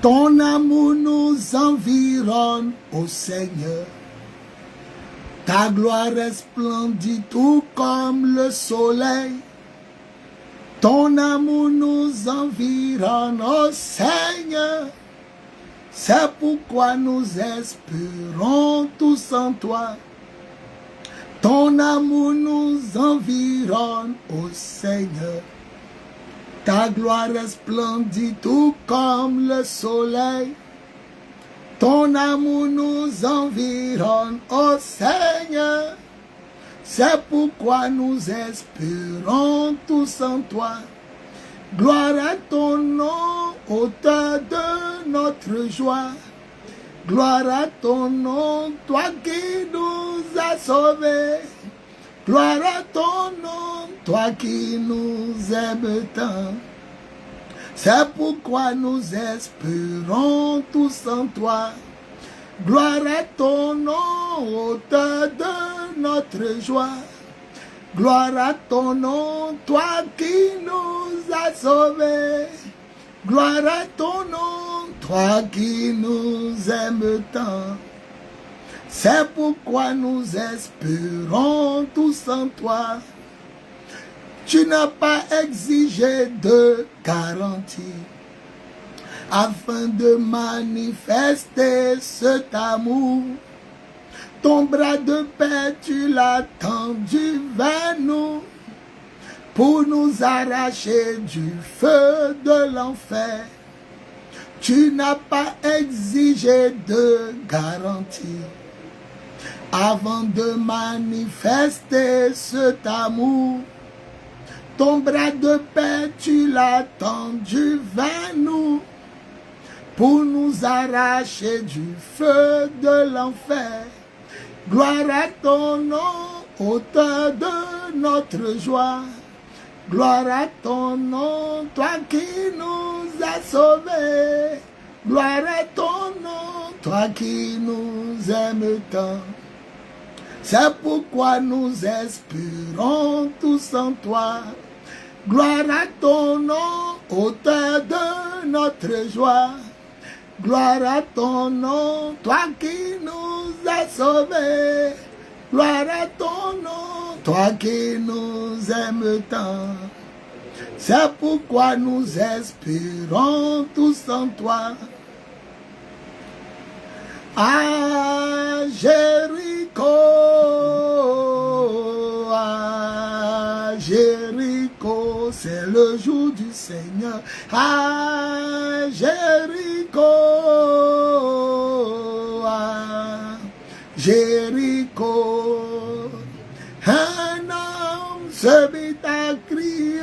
Ton amour nous environne, ô Seigneur. Ta gloire resplendit tout comme le soleil. Ton amour nous environne, ô Seigneur. C'est pourquoi nous espérons tous en toi. Ton amour nous environne, ô Seigneur. Ta gloire resplendit tout comme le soleil. Ton amour nous environne, ô Seigneur. C'est pourquoi nous espérons tous en toi. Gloire à ton nom, auteur de notre joie. Gloire à ton nom, toi qui nous as sauvés. Gloire à ton nom, toi qui nous aimes tant. C'est pourquoi nous espérons tous en toi. Gloire à ton nom, auteur de notre joie. Gloire à ton nom, toi qui nous as sauvés. Gloire à ton nom, toi qui nous aimes tant. C'est pourquoi nous espérons tous en toi. Tu n'as pas exigé de garantie afin de manifester cet amour. Ton bras de paix, tu l'as tendu vers nous pour nous arracher du feu de l'enfer. Tu n'as pas exigé de garantie avant de manifester cet amour. Ton bras de paix, tu l'as tendu vers nous pour nous arracher du feu de l'enfer. Gloire à ton nom, auteur de notre joie. Gloire à ton nom, toi qui nous as sauvés. Gloire à ton nom, toi qui nous aimes tant. C'est pourquoi nous espérons tous en toi. Gloire à ton nom, auteur de notre joie. Gloire à ton nom, toi qui nous as sauvés. Gloire à ton nom, toi qui nous aimes tant. C'est pourquoi nous espérons tous en toi. À Jéricho, c'est le jour du Seigneur. À Jéricho, un homme se mit à crier.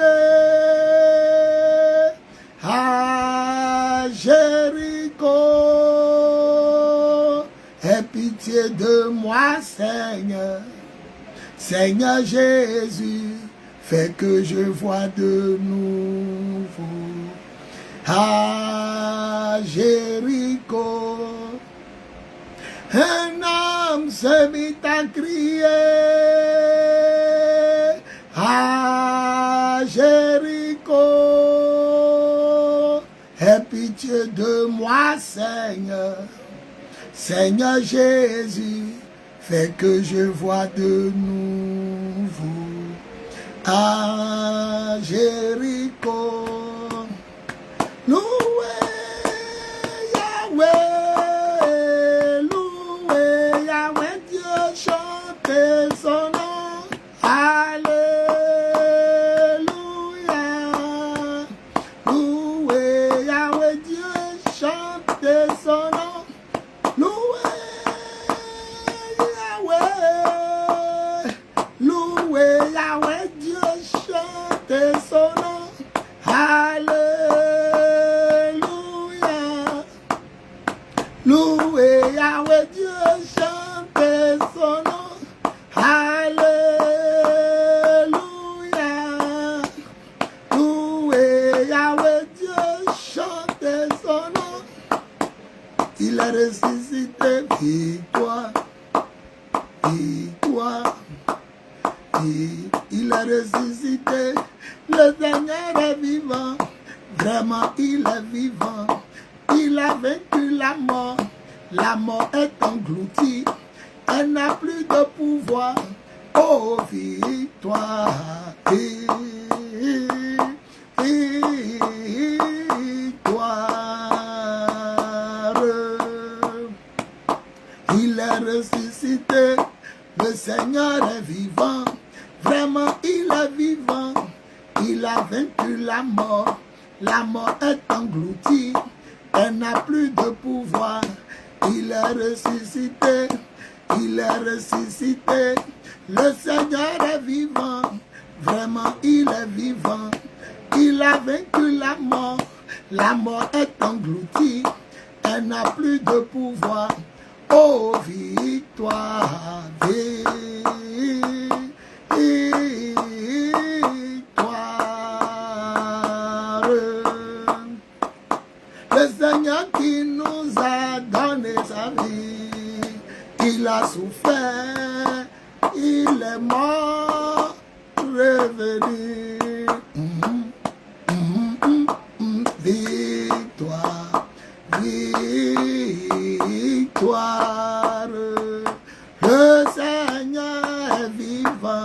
À Jéricho, aie pitié de moi, Seigneur. Seigneur Jésus, fais que je vois de nouveau. À Jéricho, un homme se mit à crier. À Jéricho, aie pitié de moi, Seigneur. Seigneur Jésus, fais que je vois de nouveau. À Jéricho, louez Yahweh, louez Yahweh, Dieu, chantez son nom. Alléluia, louez Yahweh, Dieu, chantez son nom. Louez Yahweh, louez Yahweh, Dieu, chantez son nom. Alléluia, louez Yahweh, Dieu, chantez son nom. Alléluia, louez Yahweh, Dieu, chantez son nom. Il a ressuscité, victoire, victoire. Il a ressuscité, le Seigneur est vivant, vraiment il est vivant. Il Il a vaincu la mort. La mort est engloutie. Elle n'a plus de pouvoir. Oh, victoire. Il est ressuscité, le Seigneur est vivant, vraiment il est vivant, il a vaincu la mort est engloutie, elle n'a plus de pouvoir, il est ressuscité, le Seigneur est vivant, vraiment il est vivant, il a vaincu la mort est engloutie, elle n'a plus de pouvoir. Oh, victoire, victoire. Le Seigneur qui nous a donné sa vie, il a souffert, il est mort, revenu. Victoire, victoire, le Seigneur est vivant,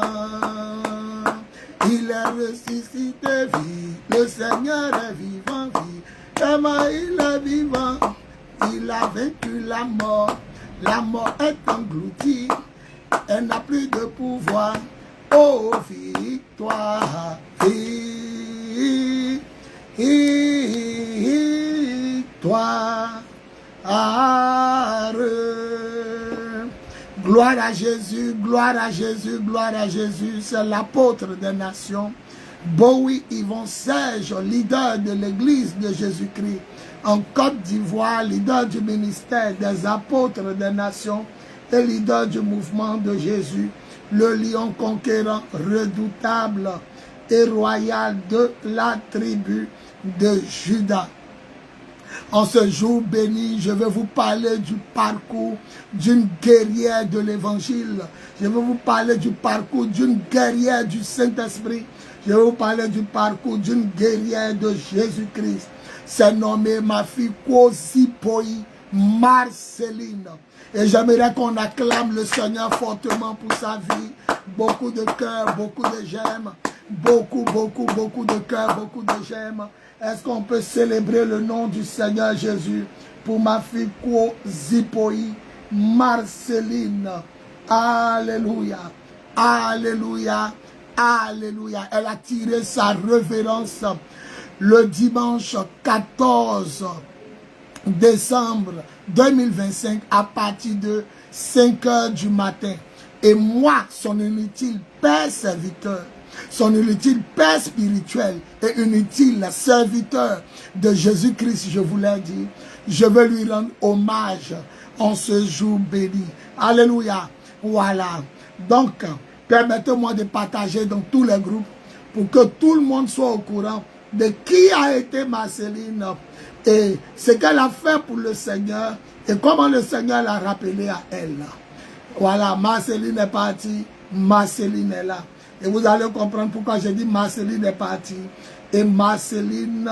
il est ressuscité, vie, le Seigneur est vivant, vie, comment il est vivant, il a vaincu la mort est engloutie, elle n'a plus de pouvoir, oh victoire, victoire. Gloire à Jésus, gloire à Jésus, gloire à Jésus. C'est l'apôtre des nations, Bowie Yvon Serge, leader de l'église de Jésus-Christ en Côte d'Ivoire, leader du ministère des apôtres des nations et leader du mouvement de Jésus, le lion conquérant redoutable et royal de la tribu de Juda. En ce jour béni, je vais vous parler du parcours d'une guerrière de l'évangile. Je vais vous parler du parcours d'une guerrière du Saint-Esprit. Je vais vous parler du parcours d'une guerrière de Jésus-Christ. C'est nommé ma fille Kwosipoi Marceline. Et j'aimerais qu'on acclame le Seigneur fortement pour sa vie. Beaucoup de cœur, beaucoup de j'aime. Beaucoup de cœur, beaucoup de j'aime. Est-ce qu'on peut célébrer le nom du Seigneur Jésus pour ma fille Kwosipoi Marceline? Alléluia, alléluia, alléluia. Elle a tiré sa révérence le dimanche 14 décembre 2025 à partir de 5 h du matin. Et moi, son inutile père serviteur, son inutile père spirituel et inutile serviteur de Jésus-Christ, je vous l'ai dit, je veux lui rendre hommage en ce jour béni. Alléluia. Voilà. Donc, permettez-moi de partager dans tous les groupes pour que tout le monde soit au courant de qui a été Marceline et ce qu'elle a fait pour le Seigneur et comment le Seigneur l'a rappelé à elle. Voilà, Marceline est partie, Marceline est là. Et vous allez comprendre pourquoi j'ai dit Marceline est partie et Marceline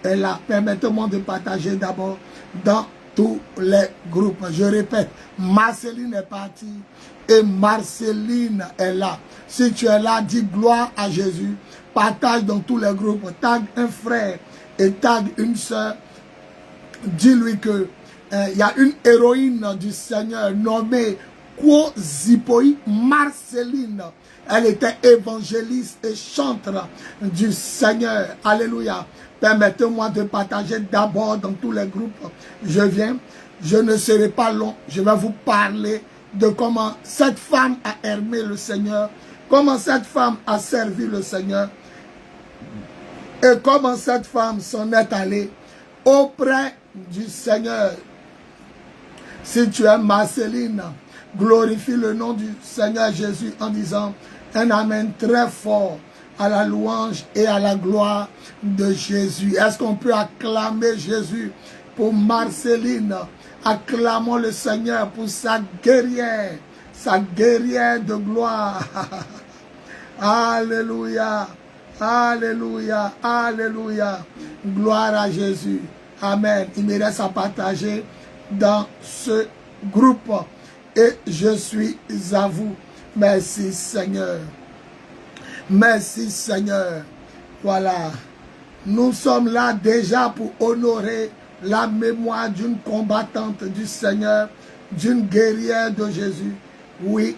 est là. Permettez-moi de partager d'abord dans tous les groupes. Je répète, Marceline est partie et Marceline est là. Si tu es là, dis gloire à Jésus. Partage dans tous les groupes. Tag un frère et tag une soeur. Dis-lui que il y a une héroïne du Seigneur nommée Kwosipoi Marceline. Elle était évangéliste et chanteur du Seigneur. Alléluia. Permettez-moi de partager d'abord dans tous les groupes. Je viens, je ne serai pas long. Je vais vous parler de comment cette femme a aimé le Seigneur, comment cette femme a servi le Seigneur et comment cette femme s'en est allée auprès du Seigneur. Si tu es Marceline, glorifie le nom du Seigneur Jésus en disant un amen très fort à la louange et à la gloire de Jésus. Est-ce qu'on peut acclamer Jésus pour Marceline? Acclamons le Seigneur pour sa guerrière de gloire. Alléluia, alléluia, alléluia. Gloire à Jésus. Amen. Il me reste à partager dans ce groupe. Et je suis à vous. Merci Seigneur. Merci Seigneur. Voilà. Nous sommes là déjà pour honorer la mémoire d'une combattante du Seigneur, d'une guerrière de Jésus. Oui,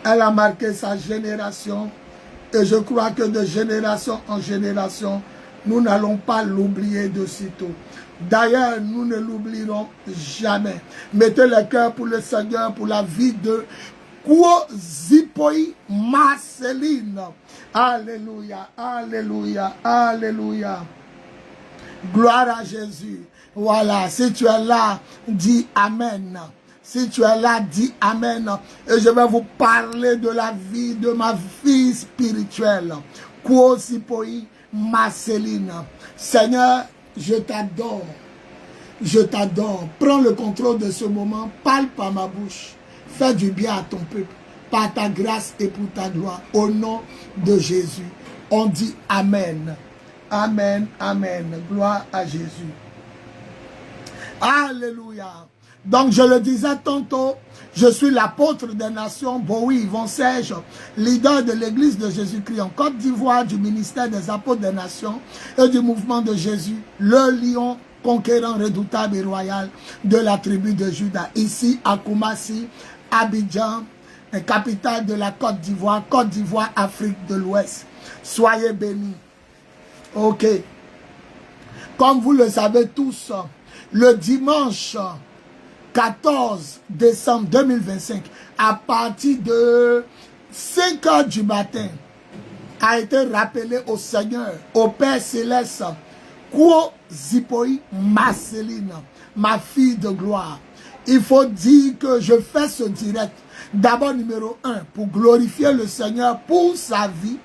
elle a marqué sa génération. Et je crois que de génération en génération, nous n'allons pas l'oublier de sitôt. D'ailleurs, nous ne l'oublierons jamais. Mettez le cœur pour le Seigneur, pour la vie de Kwozipoi Marceline. Alléluia, alléluia, alléluia. Gloire à Jésus. Voilà, si tu es là, dis Amen. Si tu es là, dis Amen. Et je vais vous parler de la vie de ma fille spirituelle. Kwozipoi Marceline. Seigneur, je t'adore. Je t'adore. Prends le contrôle de ce moment. Parle par ma bouche. Fais du bien à ton peuple. Par ta grâce et pour ta gloire. Au nom de Jésus. On dit Amen. Amen. Amen. Gloire à Jésus. Alléluia. Donc je le disais tantôt, je suis l'apôtre des nations, Bowie Yvon Serge, leader de l'église de Jésus-Christ en Côte d'Ivoire, du ministère des apôtres des nations et du mouvement de Jésus, le lion conquérant redoutable et royal de la tribu de Juda, ici à Koumassi, Abidjan, capitale de la Côte d'Ivoire, Afrique de l'Ouest. Soyez bénis. Ok. Comme vous le savez tous, le dimanche 14 décembre 2025, à partir de 5 heures du matin, a été rappelé au Seigneur, au Père Céleste, Kwozipoi Marceline, ma fille de gloire. Il faut dire que je fais ce direct, d'abord numéro 1, pour glorifier le Seigneur pour sa vie.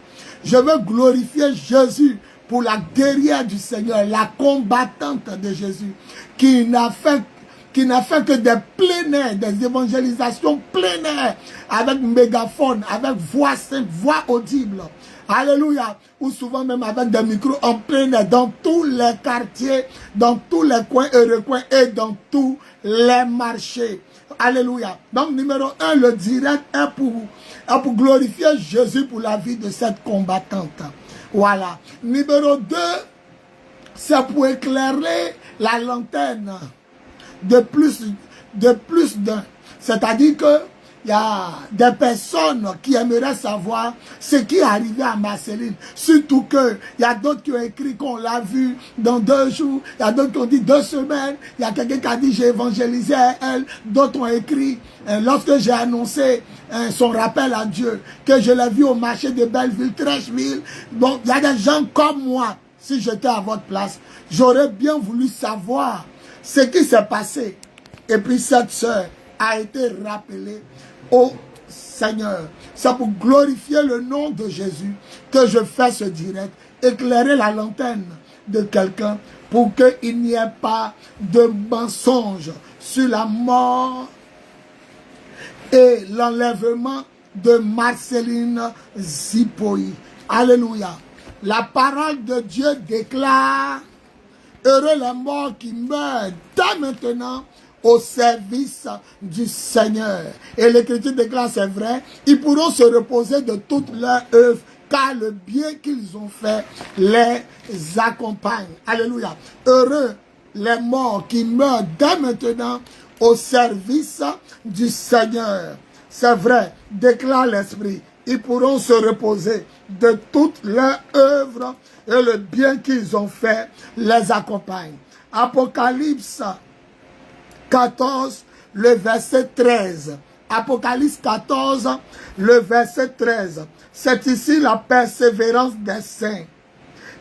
Je veux glorifier Jésus pour la guerrière du Seigneur, la combattante de Jésus, qui n'a fait que des plein air, des évangélisations plein air, avec mégaphone, avec voix simple, voix audible. Alléluia. Ou souvent même avec des micros en plein air, dans tous les quartiers, dans tous les coins et recoins et dans tous les marchés. Alléluia. Donc numéro 1, le direct est pour glorifier Jésus pour la vie de cette combattante. Voilà. Numéro 2, c'est pour éclairer la lanterne de plus d'un. C'est-à-dire que il y a des personnes qui aimeraient savoir ce qui est arrivé à Marceline. Surtout que il y a d'autres qui ont écrit qu'on l'a vu dans 2 jours. Il y a d'autres qui ont dit 2 semaines. Il y a quelqu'un qui a dit j'ai évangélisé à elle. D'autres ont écrit lorsque j'ai annoncé son rappel à Dieu, que je l'ai vu au marché de Belleville, Trècheville. Donc il y a des gens comme moi. Si j'étais à votre place, j'aurais bien voulu savoir ce qui s'est passé. Et puis cette sœur a été rappelée au Seigneur. C'est pour glorifier le nom de Jésus que je fais ce direct. Éclairer la lanterne de quelqu'un pour qu'il n'y ait pas de mensonge sur la mort et l'enlèvement de Marceline Kwozipoi. Alléluia. La parole de Dieu déclare: heureux les morts qui meurent dès maintenant au service du Seigneur. Et l'Écriture déclare, c'est vrai, ils pourront se reposer de toute leur œuvre, car le bien qu'ils ont fait les accompagne. Alléluia. Heureux les morts qui meurent dès maintenant au service du Seigneur. C'est vrai, déclare l'Esprit. Ils pourront se reposer de toute leur œuvre et le bien qu'ils ont fait les accompagne. Apocalypse 14, le verset 13. Apocalypse 14, le verset 13. C'est ici la persévérance des saints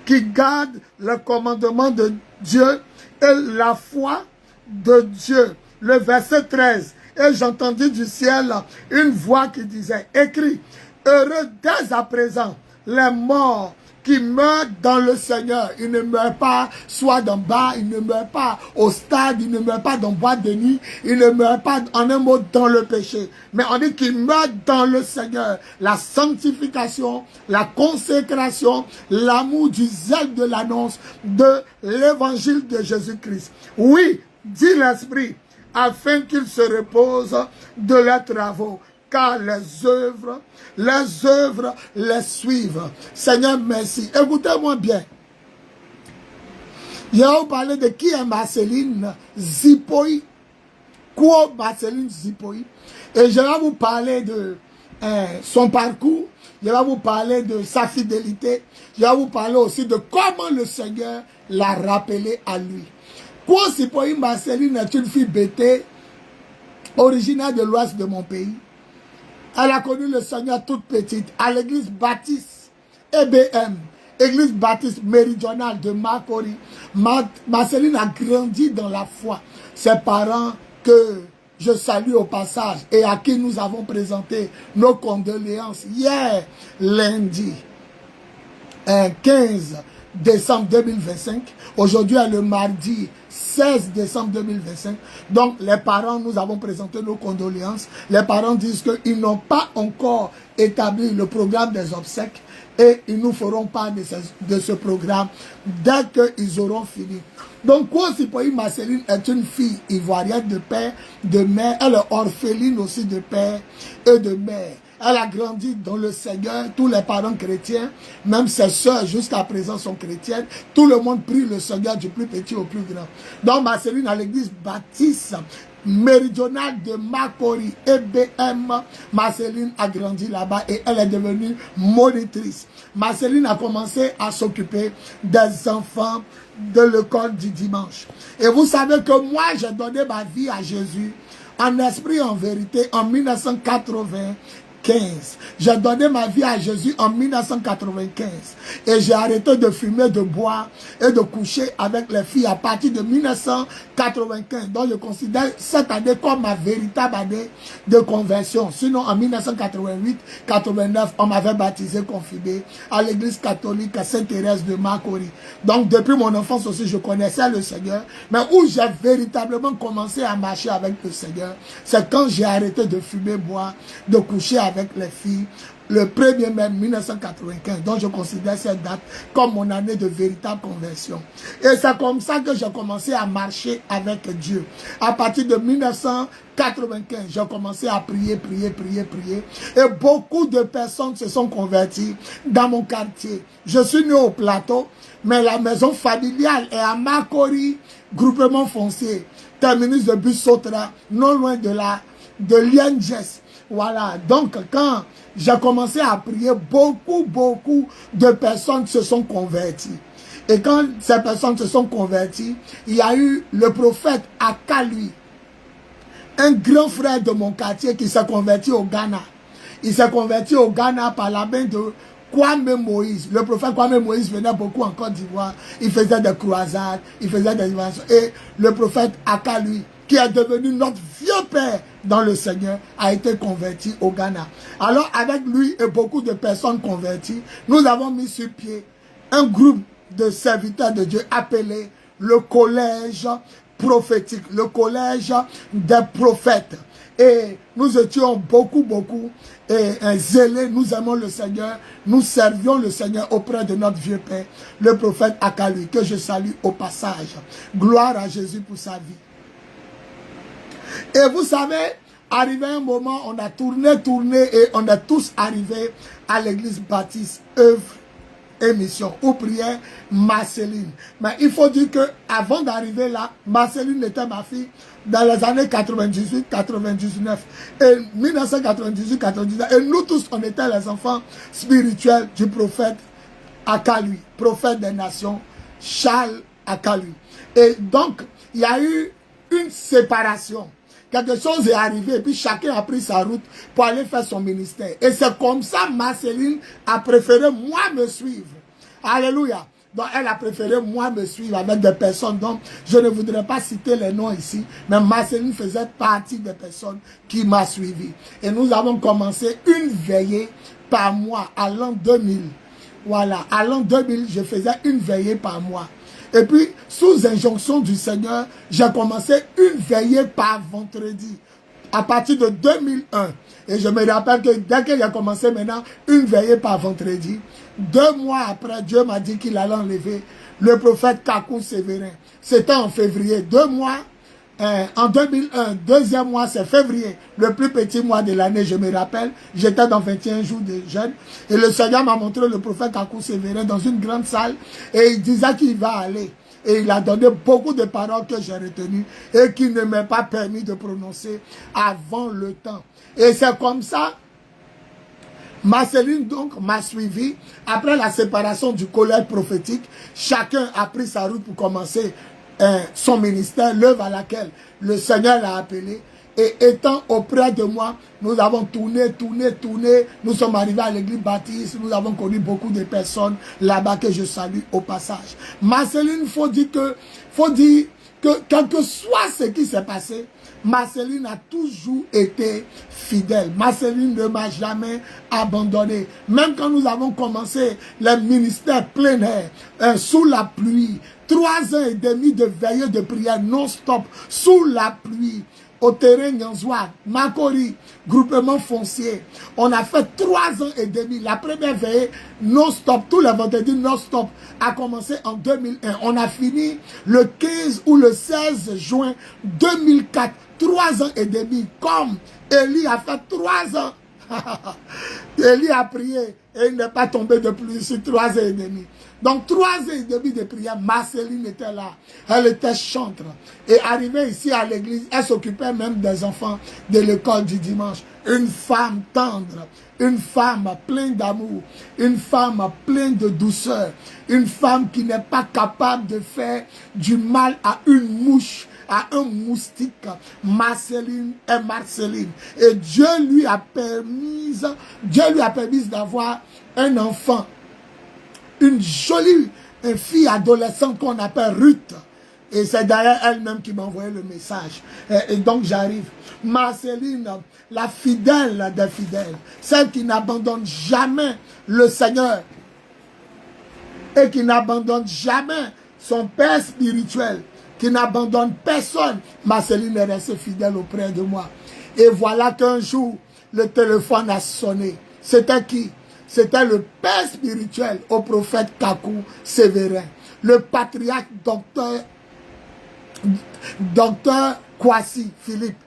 qui gardent le commandement de Dieu et la foi de Dieu. Le verset 13. Et j'entendis du ciel une voix qui disait, écrit, heureux dès à présent les morts qui meurt dans le Seigneur. Il ne meurt pas soit d'en bas, il ne meurt pas au stade, il ne meurt pas dans boîte de nuit, il ne meurt pas en un mot dans le péché. Mais on dit qu'il meurt dans le Seigneur. La sanctification, la consécration, l'amour du zèle de l'annonce de l'évangile de Jésus-Christ. Oui, dit l'Esprit, afin qu'ils se reposent de leurs travaux, car les œuvres les suivent. Seigneur, merci. Écoutez-moi bien. Je vais vous parler de qui est Marceline Zipoi. Quoi Marceline Zipoi? Et je vais vous parler de son parcours. Je vais vous parler de sa fidélité. Je vais vous parler aussi de comment le Seigneur l'a rappelé à lui. Quoi Zipoi Marceline est une fille bêtée, originaire de l'ouest de mon pays. Elle a connu le Seigneur toute petite à l'église baptiste EBM, église baptiste méridionale de Makori. Marceline a grandi dans la foi. Ses parents que je salue au passage et à qui nous avons présenté nos condoléances hier lundi 15 décembre 2025. Aujourd'hui est le mardi 16 décembre 2025. Donc les parents, nous avons présenté nos condoléances. Les parents disent qu'ils n'ont pas encore établi le programme des obsèques et ils nous feront part de ce programme dès qu'ils auront fini. Donc Kwosipoyi Marceline est une fille ivoirienne de père, de mère. Elle est orpheline aussi de père et de mère. Elle a grandi dans le Seigneur, tous les parents chrétiens, même ses sœurs jusqu'à présent sont chrétiennes. Tout le monde prie le Seigneur du plus petit au plus grand. Donc Marceline à l'église baptiste méridionale de Makori, EBM, Marceline a grandi là-bas et elle est devenue monitrice. Marceline a commencé à s'occuper des enfants de l'école du dimanche. Et vous savez que moi, j'ai donné ma vie à Jésus en esprit, en vérité, en 1995. J'ai donné ma vie à Jésus en 1995 et j'ai arrêté de fumer, de boire et de coucher avec les filles à partir de 1995. Donc je considère cette année comme ma véritable année de conversion. Sinon en 1988-89 on m'avait baptisé, confirmé à l'église catholique à Sainte-Thérèse de Makori. Donc depuis mon enfance aussi je connaissais le Seigneur, mais où j'ai véritablement commencé à marcher avec le Seigneur, c'est quand j'ai arrêté de fumer, boire, de coucher avec les filles, le 1er mai 1995. Donc je considère cette date comme mon année de véritable conversion. Et c'est comme ça que j'ai commencé à marcher avec Dieu. À partir de 1995, j'ai commencé à prier. Et beaucoup de personnes se sont converties dans mon quartier. Je suis né au plateau, mais la maison familiale est à Makori, groupement foncier, terminus de bus Sotra, non loin de Lienges. Voilà, donc quand j'ai commencé à prier, beaucoup de personnes se sont converties. Et quand ces personnes se sont converties, il y a eu le prophète Akalui, un grand frère de mon quartier qui s'est converti au Ghana. Il s'est converti au Ghana par la main de Kwame Moïse. Le prophète Kwame Moïse venait beaucoup en Côte d'Ivoire. Il faisait des croisades, il faisait des inventions. Et le prophète Akalui, qui est devenu notre vieux père dans le Seigneur, a été converti au Ghana. Alors avec lui et beaucoup de personnes converties, nous avons mis sur pied un groupe de serviteurs de Dieu appelé le collège prophétique, le collège des prophètes. Et nous étions beaucoup zélés, nous aimons le Seigneur, nous servions le Seigneur auprès de notre vieux père, le prophète Akalui, que je salue au passage. Gloire à Jésus pour sa vie. Et vous savez, arrivé un moment, on a tourné et on est tous arrivés à l'église baptiste œuvre et mission, où priait Marceline. Mais il faut dire que avant d'arriver là, Marceline était ma fille dans les années 98-99 et 1998-99. Et nous tous, on était les enfants spirituels du prophète Akalui, prophète des nations, Charles Akalui. Et donc, il y a eu une séparation. Quelque chose est arrivé et puis chacun a pris sa route pour aller faire son ministère. Et c'est comme ça Marceline a préféré moi me suivre. Alléluia. Donc elle a préféré moi me suivre avec des personnes dont je ne voudrais pas citer les noms ici. Mais Marceline faisait partie des personnes qui m'ont suivi. Et nous avons commencé une veillée par mois à l'an 2000. Voilà, à l'an 2000, je faisais une veillée par mois. Et puis, sous injonction du Seigneur, j'ai commencé une veillée par vendredi. À partir de 2001. Et je me rappelle que dès que j'ai commencé maintenant, une veillée par vendredi, 2 mois après, Dieu m'a dit qu'il allait enlever le prophète Kakou Sévérin. C'était en février. 2 mois, en 2001, deuxième mois, c'est février, le plus petit mois de l'année, je me rappelle. J'étais dans 21 jours de jeûne. Et le Seigneur m'a montré le prophète Kakou Sévérin dans une grande salle. Et il disait qu'il va aller. Et il a donné beaucoup de paroles que j'ai retenues et qui ne m'est pas permis de prononcer avant le temps. Et c'est comme ça, Marceline donc m'a suivi. Après la séparation du collège prophétique, chacun a pris sa route pour commencer son ministère, l'œuvre à laquelle le Seigneur l'a appelé. Et étant auprès de moi, nous avons tourné. Nous sommes arrivés à l'église baptiste. Nous avons connu beaucoup de personnes là-bas que je salue au passage. Marceline, faut dire que quel que soit ce qui s'est passé, Marceline a toujours été fidèle. Marceline ne m'a jamais abandonné. Même quand nous avons commencé le ministère plein air, sous la pluie, 3 ans et demi de veillée de prière non-stop, sous la pluie, au terrain Nyanzoua, Makori, groupement foncier. On a fait 3 ans et demi. La première veillée non-stop, tous les vendredis non-stop, a commencé en 2001. On a fini le 15 ou le 16 juin 2004. 3 ans et demi. Comme Élie a fait 3 ans. Élie a prié et il n'est pas tombé de pluie sur 3 ans et demi. Donc 3 ans et demi de prière, Marceline était là. Elle était chantre. Et arrivée ici à l'église, elle s'occupait même des enfants de l'école du dimanche. Une femme tendre, une femme pleine d'amour, une femme pleine de douceur, une femme qui n'est pas capable de faire du mal à une mouche, à un moustique. Marceline est Marceline. Et Dieu lui a permis d'avoir un enfant. Une jolie fille adolescente qu'on appelle Ruth. Et c'est d'ailleurs elle-même qui m'a envoyé le message. Et donc j'arrive. Marceline, la fidèle des fidèles. Celle qui n'abandonne jamais le Seigneur. Et qui n'abandonne jamais son père spirituel. Qui n'abandonne personne. Marceline est restée fidèle auprès de moi. Et voilà qu'un jour, le téléphone a sonné. C'était qui? C'était le père spirituel au prophète Kakou Sévérin. Le patriarche docteur Kwasi Philippe.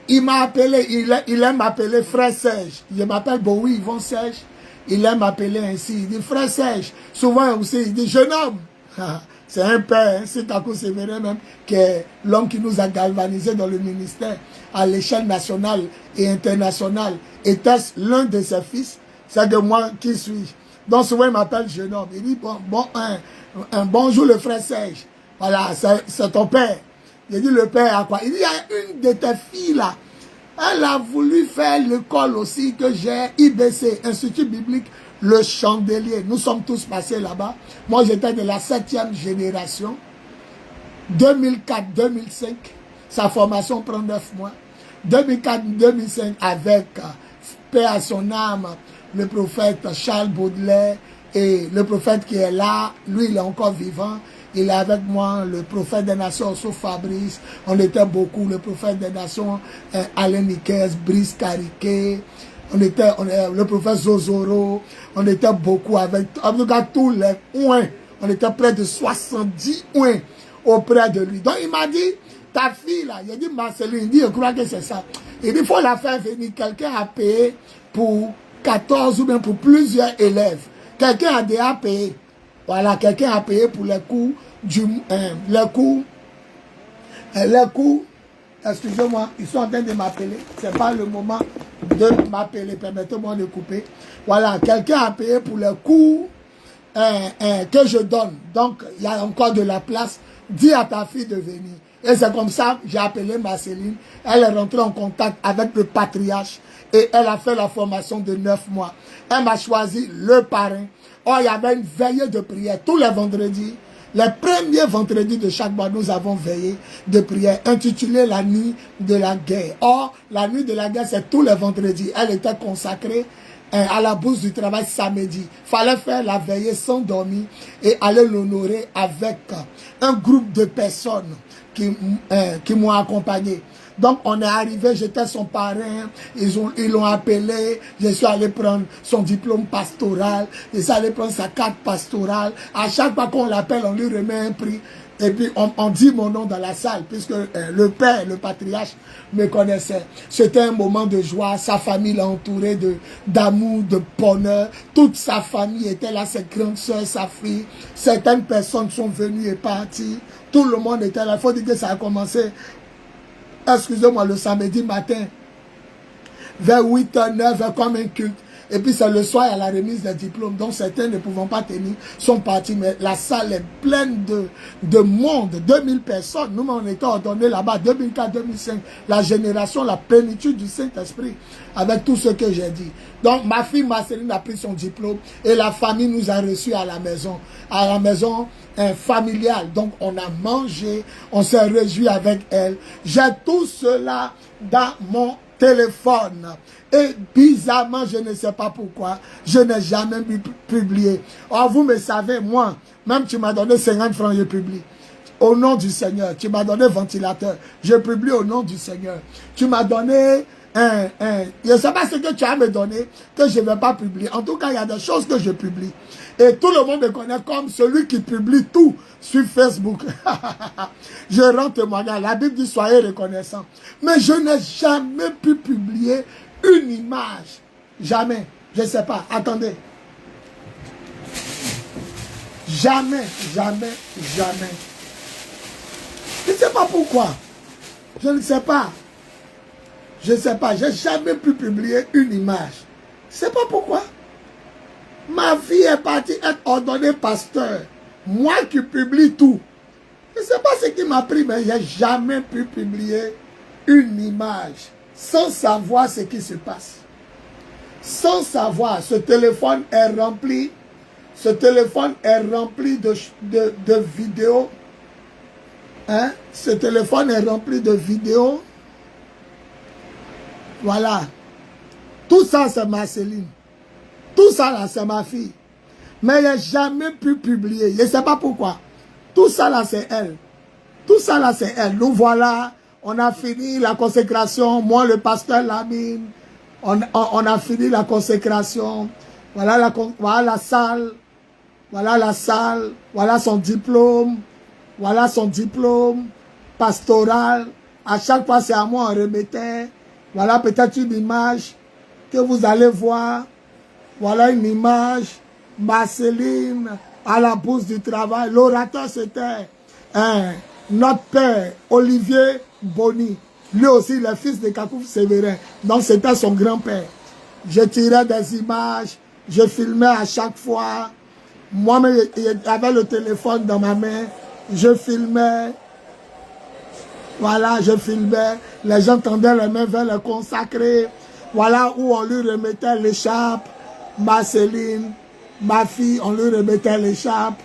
Il m'a appelé, il aime m'appeler frère Serge. Je m'appelle Bowie Yvon Serge. Il aime m'appeler ainsi. Il dit frère Serge. Souvent aussi, il dit jeune homme. C'est un père, c'est Kakou Sévérin même, qui est l'homme qui nous a galvanisés dans le ministère à l'échelle nationale et internationale. Était-ce l'un de ses fils? C'est de moi qui suis-je. Donc souvent il m'appelle jeune homme. Il dit un bonjour le frère Serge. Voilà, c'est ton père. Il dit le père à quoi? Il dit il y a une de tes filles là. Elle a voulu faire l'école aussi que j'ai, IBC, Institut Biblique, le Chandelier. Nous sommes tous passés là-bas. Moi j'étais de la 7e génération. 2004-2005. Sa formation prend 9 mois. 2004-2005 avec paix à son âme. Le prophète Charles Baudelaire et le prophète qui est là, lui il est encore vivant, il est avec moi, le prophète des nations, sauf Fabrice, on était beaucoup, le prophète des nations, Alain Niquez, Brice Cariquet, le prophète Zozoro, on était beaucoup avec, en tout cas tous les ouins, on était près de 70 ouins auprès de lui. Donc il m'a dit, ta fille là, il a dit Marceline, il dit, je crois que c'est ça. Il dit, il faut la faire venir, quelqu'un a payé pour 14 ou bien pour plusieurs élèves. Quelqu'un a déjà payé. Voilà, quelqu'un a payé pour les cours excusez-moi, ils sont en train de m'appeler. C'est pas le moment de m'appeler. Permettez-moi de couper. Voilà, quelqu'un a payé pour les cours que je donne. Donc, il y a encore de la place. Dis à ta fille de venir. Et c'est comme ça que j'ai appelé Marceline. Elle est rentrée en contact avec le patriarche et elle a fait la formation de 9 mois. Elle m'a choisi le parrain. Oh, il y avait une veillée de prière tous les vendredis. Les premiers vendredis de chaque mois, nous avons veillé de prière intitulée la nuit de la guerre. Or, la nuit de la guerre, c'est tous les vendredis. Elle était consacrée à la bourse du travail samedi. Fallait faire la veillée sans dormir et aller l'honorer avec un groupe de personnes qui m'ont accompagné. Donc on est arrivé, j'étais son parrain, ils l'ont appelé, je suis allé prendre son diplôme pastoral, je suis allé prendre sa carte pastorale. À chaque fois qu'on l'appelle, on lui remet un prix. Et puis on dit mon nom dans la salle, puisque le père, le patriarche, me connaissait. C'était un moment de joie, sa famille l'a entouré d'amour, de bonheur. Toute sa famille était là, ses grandes soeurs, sa fille. Certaines personnes sont venues et parties. Tout le monde était là. Il faut dire que ça a commencé, excusez-moi, le samedi matin, vers 8h, 9h, comme un culte. Et puis c'est le soir à la remise des diplômes. Donc certains ne pouvant pas tenir sont partis. Mais la salle est pleine de monde. 2000 personnes. Nous, on était ordonnés là-bas. 2004-2005. La génération, la plénitude du Saint-Esprit. Avec tout ce que j'ai dit. Donc ma fille Marceline a pris son diplôme. Et la famille nous a reçus à la maison. À la maison familiale. Donc on a mangé. On s'est réjoui avec elle. J'ai tout cela dans mon téléphone. Et bizarrement, je ne sais pas pourquoi, je n'ai jamais publié. Or, vous me savez, moi, même tu m'as donné 50 francs, je publie. Au nom du Seigneur. Tu m'as donné ventilateur. Je publie au nom du Seigneur. Tu m'as donné je ne sais pas ce que tu as me donné, que je ne vais pas publier. En tout cas, il y a des choses que je publie. Et tout le monde me connaît comme celui qui publie tout sur Facebook. Je rends témoignage. La Bible dit soyez reconnaissants. Mais je n'ai jamais pu publier une image. Jamais. Je ne sais pas. Attendez. Jamais, jamais, jamais. Je ne sais pas pourquoi. Je ne sais pas. Je ne sais pas. Je n'ai jamais pu publier une image. Je ne sais pas pourquoi. Ma fille est partie être ordonnée pasteur. Moi qui publie tout. Je ne sais pas ce qui m'a pris, mais je n'ai jamais pu publier une image sans savoir ce qui se passe. Sans savoir, ce téléphone est rempli. Ce téléphone est rempli de vidéos. Hein? Ce téléphone est rempli de vidéos. Voilà. Tout ça, c'est Marceline. Tout ça, là, c'est ma fille. Mais elle n'a jamais pu publier. Je ne sais pas pourquoi. Tout ça, là, c'est elle. Tout ça, là, c'est elle. Nous voilà. On a fini la consécration. Moi, le pasteur Lamine. On a fini la consécration. Voilà voilà la salle. Voilà la salle. Voilà son diplôme. Voilà son diplôme pastoral. À chaque fois, c'est à moi, on remettait. Voilà peut-être une image que vous allez voir. Voilà une image. Marceline à la bourse du travail. L'orateur, c'était notre père, Olivier Boni. Lui aussi, le fils de Kakouf Sévérin. Donc, c'était son grand-père. Je tirais des images. Je filmais à chaque fois. Moi-même, j'avais le téléphone dans ma main. Je filmais. Voilà, je filmais. Les gens tendaient les mains vers le consacré. Voilà où on lui remettait l'écharpe. Marceline, ma fille, on lui remettait l'écharpe.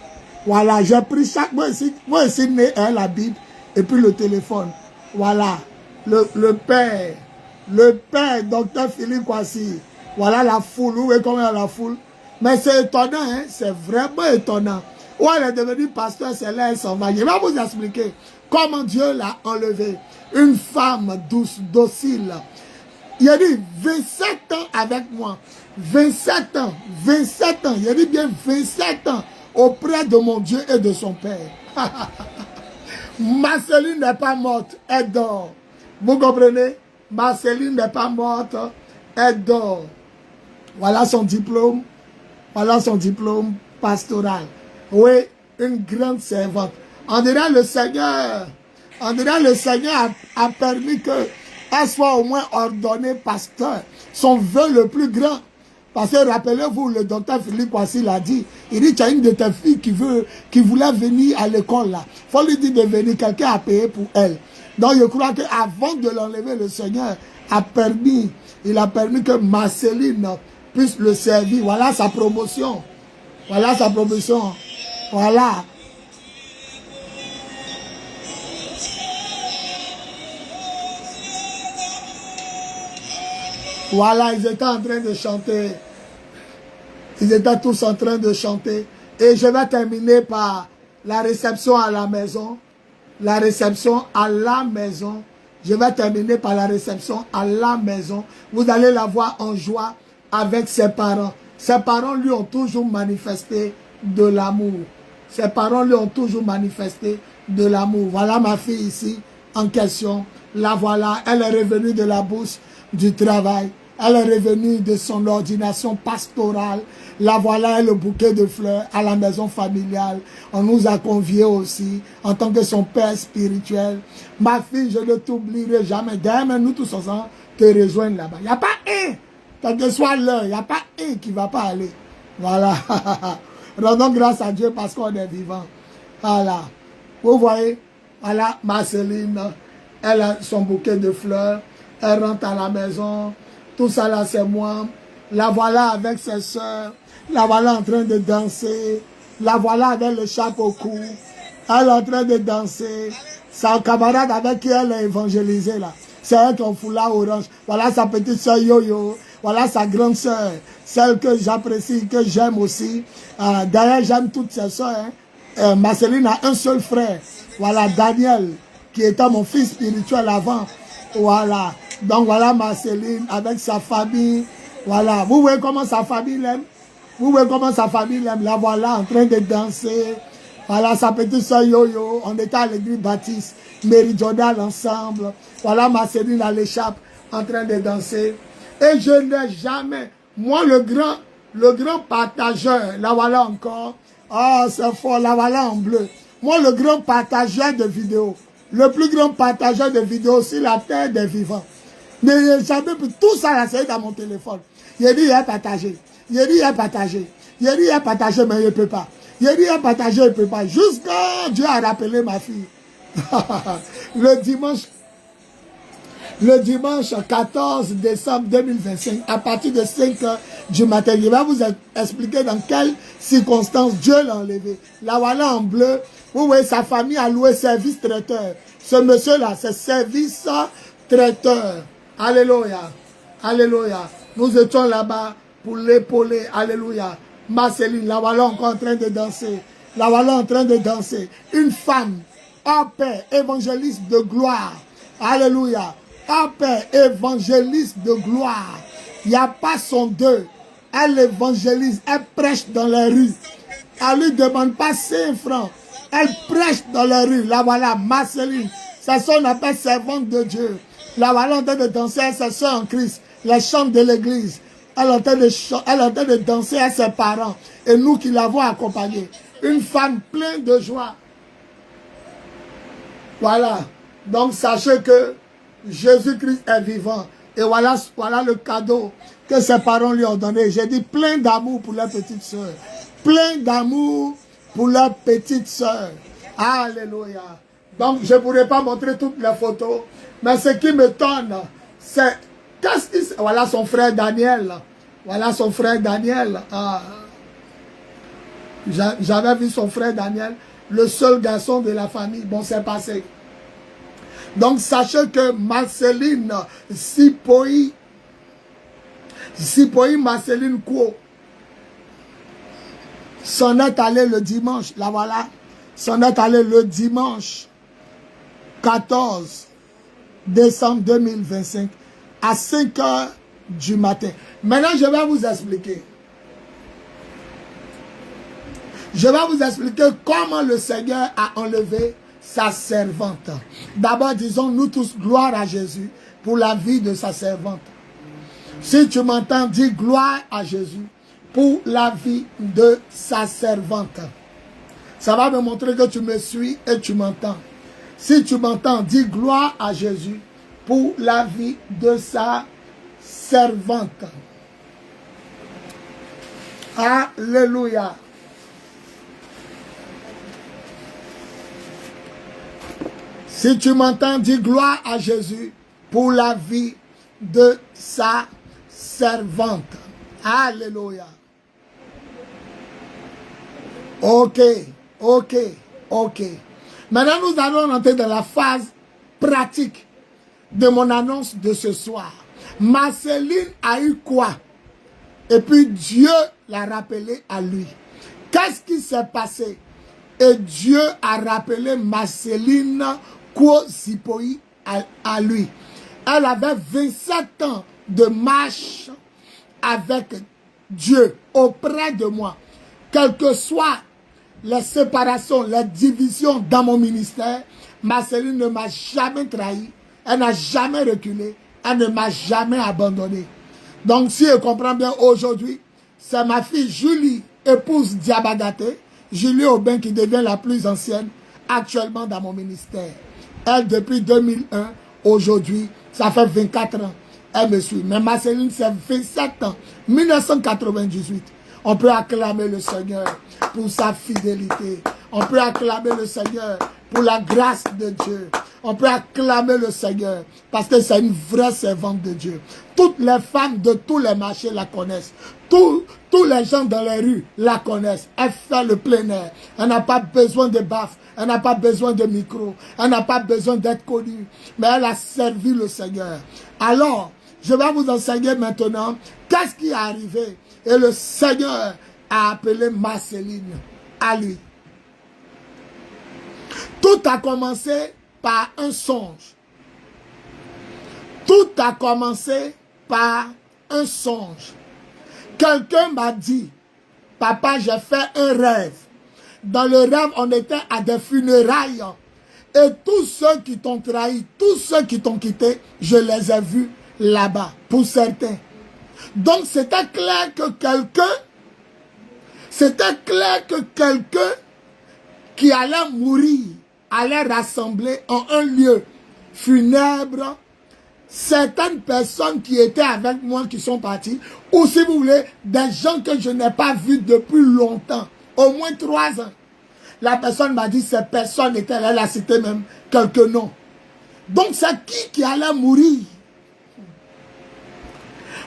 Voilà, j'ai pris chaque... Moi ici né, la Bible et puis le téléphone. Voilà, le père, docteur Philippe Kwasi. Voilà la foule, vous voyez comment il y a la foule. Mais c'est étonnant, hein? C'est vraiment étonnant. Où elle est devenue pasteur, c'est là, elle s'en va. Je vais vous expliquer comment Dieu l'a enlevé. Une femme douce, docile. Il a dit 27 ans avec moi. 27 ans. 27 ans. Il a dit bien 27 ans auprès de mon Dieu et de son Père. Marceline n'est pas morte, elle dort. Vous comprenez? Marceline n'est pas morte, elle dort. Voilà son diplôme. Voilà son diplôme pastoral. Oui, une grande servante. On dirait le Seigneur a permis qu'elle soit au moins ordonnée pasteur. Son vœu le plus grand. Parce que rappelez-vous, le docteur Philippe Kwasi l'a dit. Il dit, tu as une de tes filles qui voulait venir à l'école là. Il faut lui dire de venir, quelqu'un a payé pour elle. Donc je crois qu'avant de l'enlever, le Seigneur a permis que Marceline puisse le servir. Voilà sa promotion. Voilà sa promotion. Voilà. Voilà, ils étaient en train de chanter. Ils étaient tous en train de chanter. Et je vais terminer par la réception à la maison. La réception à la maison. Je vais terminer par la réception à la maison. Vous allez la voir en joie avec ses parents. Ses parents lui ont toujours manifesté de l'amour. Ses parents lui ont toujours manifesté de l'amour. Voilà ma fille ici en question. La voilà. Elle est revenue de la bourse du travail. Elle est revenue de son ordination pastorale. La voilà, le bouquet de fleurs à la maison familiale. On nous a conviés aussi en tant que son père spirituel. Ma fille, je ne t'oublierai jamais. Demain, nous tous ensemble te rejoignent là-bas. Il n'y a pas un, quel que soit l'heure, il n'y a pas un qui ne va pas aller. Voilà. Rendons grâce à Dieu parce qu'on est vivant. Voilà. Vous voyez, voilà Marceline. Elle a son bouquet de fleurs. Elle rentre à la maison. Tout ça là, c'est moi. La voilà avec ses soeurs. La voilà en train de danser. La voilà avec le chapeau au cou. Elle est en train de danser. Sa camarade avec qui elle est évangélisée là. C'est elle qui a un foulard orange. Voilà sa petite soeur Yo-Yo. Voilà sa grande soeur. Celle que j'apprécie, que j'aime aussi. D'ailleurs, j'aime toutes ses soeurs. Hein. Marceline a un seul frère. Voilà, Daniel, qui était mon fils spirituel avant. Voilà. Donc voilà Marceline avec sa famille. Voilà. Vous voyez comment sa famille l'aime. Vous voyez comment sa famille l'aime. La voilà en train de danser. Voilà sa petite soeur Yo-Yo. On était à l'église baptiste méridionale ensemble. Voilà Marceline à l'échappe en train de danser. Et je n'ai jamais, moi le grand partageur, la voilà encore. Oh c'est fort, la voilà en bleu. Moi le grand partageur de vidéos. Le plus grand partageur de vidéos sur la terre des vivants. Mais jamais plus. Tout ça là, c'est dans mon téléphone. Il a dit, il a partagé. Il a dit, il a partagé. Il a dit, il a partagé, mais il ne peut pas. Il a dit, il a partagé, il ne peut pas. Jusqu'à Dieu a rappelé ma fille. Le dimanche 14 décembre 2025, à partir de 5 h du matin, je vais vous expliquer dans quelles circonstances Dieu l'a enlevé. La voilà en bleu. Vous voyez, sa famille a loué service traiteur. Ce monsieur-là, c'est service traiteur. Alléluia. Alléluia. Nous étions là-bas pour l'épauler. Alléluia. Marceline, la voilà encore en train de danser. La voilà en train de danser. Une femme, en paix, évangéliste de gloire. Alléluia. En paix, évangéliste de gloire. Il n'y a pas son deux. Elle évangélise, elle prêche dans les rues. Elle ne lui demande pas 5 francs. Elle prêche dans les rues. La voilà, Marceline. C'est son appel servante de Dieu. La voilà en train de danser avec ses soeurs en Christ. Les chants de l'église. Elle est en train de danser avec ses parents. Et nous qui l'avons accompagnée. Une femme pleine de joie. Voilà. Donc sachez que Jésus-Christ est vivant. Et voilà le cadeau que ses parents lui ont donné. J'ai dit plein d'amour pour leur petite soeur. Plein d'amour pour leur petite soeur. Alléluia. Donc je ne pourrais pas montrer toutes les photos. Mais ce qui m'étonne, c'est... Voilà son frère Daniel. Voilà son frère Daniel. Ah. J'avais vu son frère Daniel, le seul garçon de la famille. Bon, c'est passé. Donc, sachez que Marceline Sipoï Marceline Kwo s'en est allé le dimanche. Là, voilà. S'en est allé le dimanche 14 décembre 2025 à 5 h du matin. Maintenant, je vais vous expliquer. Je vais vous expliquer comment le Seigneur a enlevé sa servante. D'abord, disons, nous tous, gloire à Jésus pour la vie de sa servante. Si tu m'entends, dis gloire à Jésus pour la vie de sa servante. Ça va me montrer que tu me suis et tu m'entends. Si tu m'entends, dis gloire à Jésus pour la vie de sa servante. Alléluia. Si tu m'entends, dis gloire à Jésus pour la vie de sa servante. Alléluia. Ok. Maintenant, nous allons rentrer dans la phase pratique de mon annonce de ce soir. Marceline a eu quoi? Et puis Dieu l'a rappelé à lui. Qu'est-ce qui s'est passé? Et Dieu a rappelé Marceline Kouo-Zipoi à lui. Elle avait 27 ans de marche avec Dieu auprès de moi. Quelles que soient les séparations, les divisions dans mon ministère, Marceline ne m'a jamais trahi. Elle n'a jamais reculé. Elle ne m'a jamais abandonné. Donc si je comprends bien aujourd'hui, c'est ma fille Julie, épouse Diabagaté, Julie Aubin qui devient la plus ancienne actuellement dans mon ministère. Elle depuis 2001, aujourd'hui, ça fait 24 ans. Elle me suit. Mais Marceline, c'est 27 ans. 1998. On peut acclamer le Seigneur pour sa fidélité. On peut acclamer le Seigneur pour la grâce de Dieu. On peut acclamer le Seigneur parce que c'est une vraie servante de Dieu. Toutes les femmes de tous les marchés la connaissent. Tous les gens dans les rues la connaissent. Elle fait le plein air. Elle n'a pas besoin de baffes. Elle n'a pas besoin de micro. Elle n'a pas besoin d'être connue. Mais elle a servi le Seigneur. Alors, je vais vous enseigner maintenant qu'est-ce qui est arrivé. Et le Seigneur a appelé Marceline à lui. Tout a commencé par un songe. Tout a commencé par un songe. Quelqu'un m'a dit, papa, j'ai fait un rêve. Dans le rêve, on était à des funérailles. Et tous ceux qui t'ont trahi, tous ceux qui t'ont quitté, je les ai vus là-bas, pour certains. Donc c'était clair que quelqu'un qui allait mourir, allait rassembler en un lieu funèbre certaines personnes qui étaient avec moi qui sont parties, ou si vous voulez, des gens que je n'ai pas vus depuis longtemps, au moins 3 ans. La personne m'a dit, ces personnes étaient là, elle a cité même quelques noms. Donc c'est qui allait mourir?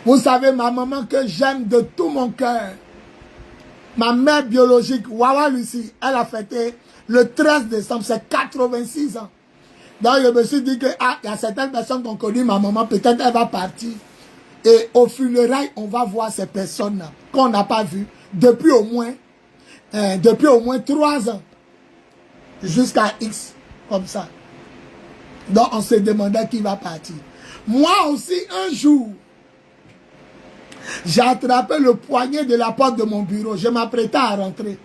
Vous savez, ma maman que j'aime de tout mon cœur, ma mère biologique, Wawa Lucie, elle a fêté le 13 décembre, c'est 86 ans. Donc je me suis dit que, il y a certaines personnes qui ont connu ma maman, peut-être elle va partir. Et au funérailles, on va voir ces personnes-là, qu'on n'a pas vues depuis au moins 3 ans. Jusqu'à X, comme ça. Donc on se demandait qui va partir. Moi aussi, un jour, j'ai attrapé le poignet de la porte de mon bureau. Je m'apprêtais à rentrer.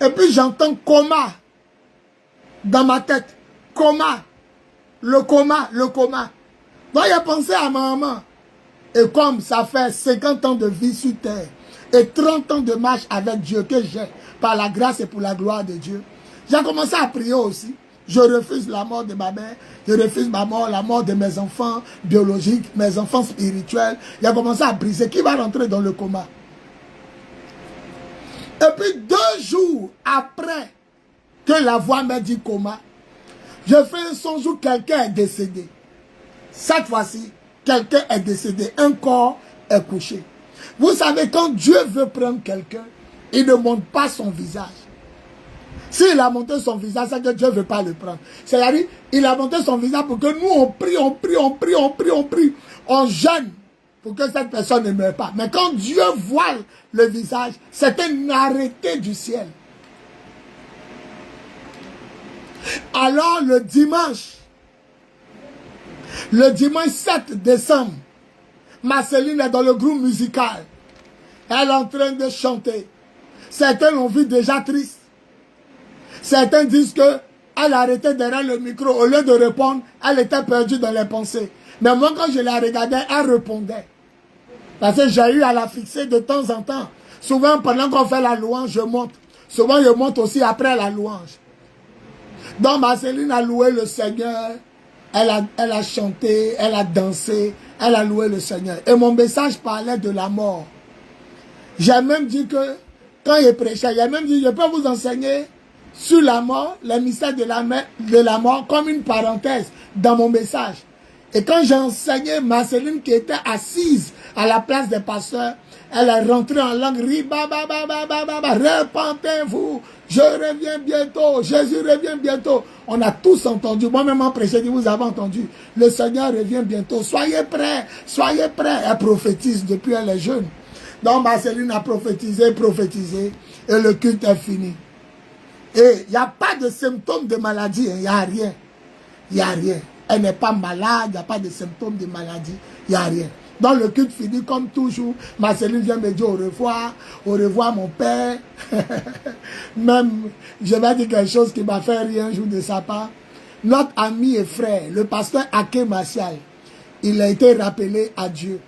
Et puis j'entends coma dans ma tête. Coma. Le coma. Donc j'ai pensé à ma maman. Et comme ça fait 50 ans de vie sur terre et 30 ans de marche avec Dieu que j'ai, par la grâce et pour la gloire de Dieu, j'ai commencé à prier aussi. Je refuse la mort de ma mère, je refuse la mort de mes enfants biologiques, mes enfants spirituels. J'ai commencé à briser. Qui va rentrer dans le coma? Et puis 2 jours après que la voix m'a dit coma, je fais un songe où quelqu'un est décédé. Cette fois-ci, quelqu'un est décédé. Un corps est couché. Vous savez, quand Dieu veut prendre quelqu'un, il ne montre pas son visage. S'il a monté son visage, c'est que Dieu ne veut pas le prendre. C'est-à-dire, il a monté son visage pour que nous, on prie, on jeûne pour que cette personne ne meure pas. Mais quand Dieu voile le visage, c'est un arrêté du ciel. Alors, le dimanche 7 décembre, Marceline est dans le groupe musical. Elle est en train de chanter. Certains l'ont vu déjà triste. Certains disent qu'elle a arrêté derrière le micro. Au lieu de répondre, elle était perdue dans les pensées. Mais moi, quand je la regardais, elle répondait. Parce que j'ai eu à la fixer de temps en temps. Souvent, pendant qu'on fait la louange, je monte. Souvent, je monte aussi après la louange. Donc, Marceline a loué le Seigneur. Elle a chanté, elle a dansé, elle a loué le Seigneur. Et mon message parlait de la mort. J'ai même dit que, quand il prêchait, j'ai même dit, je peux vous enseigner sur la mort, le mystère de la mort, comme une parenthèse dans mon message. Et quand j'ai enseigné, Marceline qui était assise à la place des pasteurs, elle est rentrée en langue, repentez-vous, je reviens bientôt, Jésus revient bientôt. On a tous entendu, moi-même en prêché, vous avez entendu, le Seigneur revient bientôt, soyez prêts, elle prophétise depuis elle est jeune. Donc Marceline a prophétisé, et le culte est fini. Et il n'y a pas de symptômes de maladie, il n'y a rien. Il n'y a rien. Elle n'est pas malade, il n'y a pas de symptômes de maladie, il n'y a rien. Donc le culte finit comme toujours. Marceline vient me dire au revoir mon père. Même, je vais dire quelque chose qui m'a fait rire un jour de sa part. Notre ami et frère, le pasteur Aké Martial, il a été rappelé à Dieu.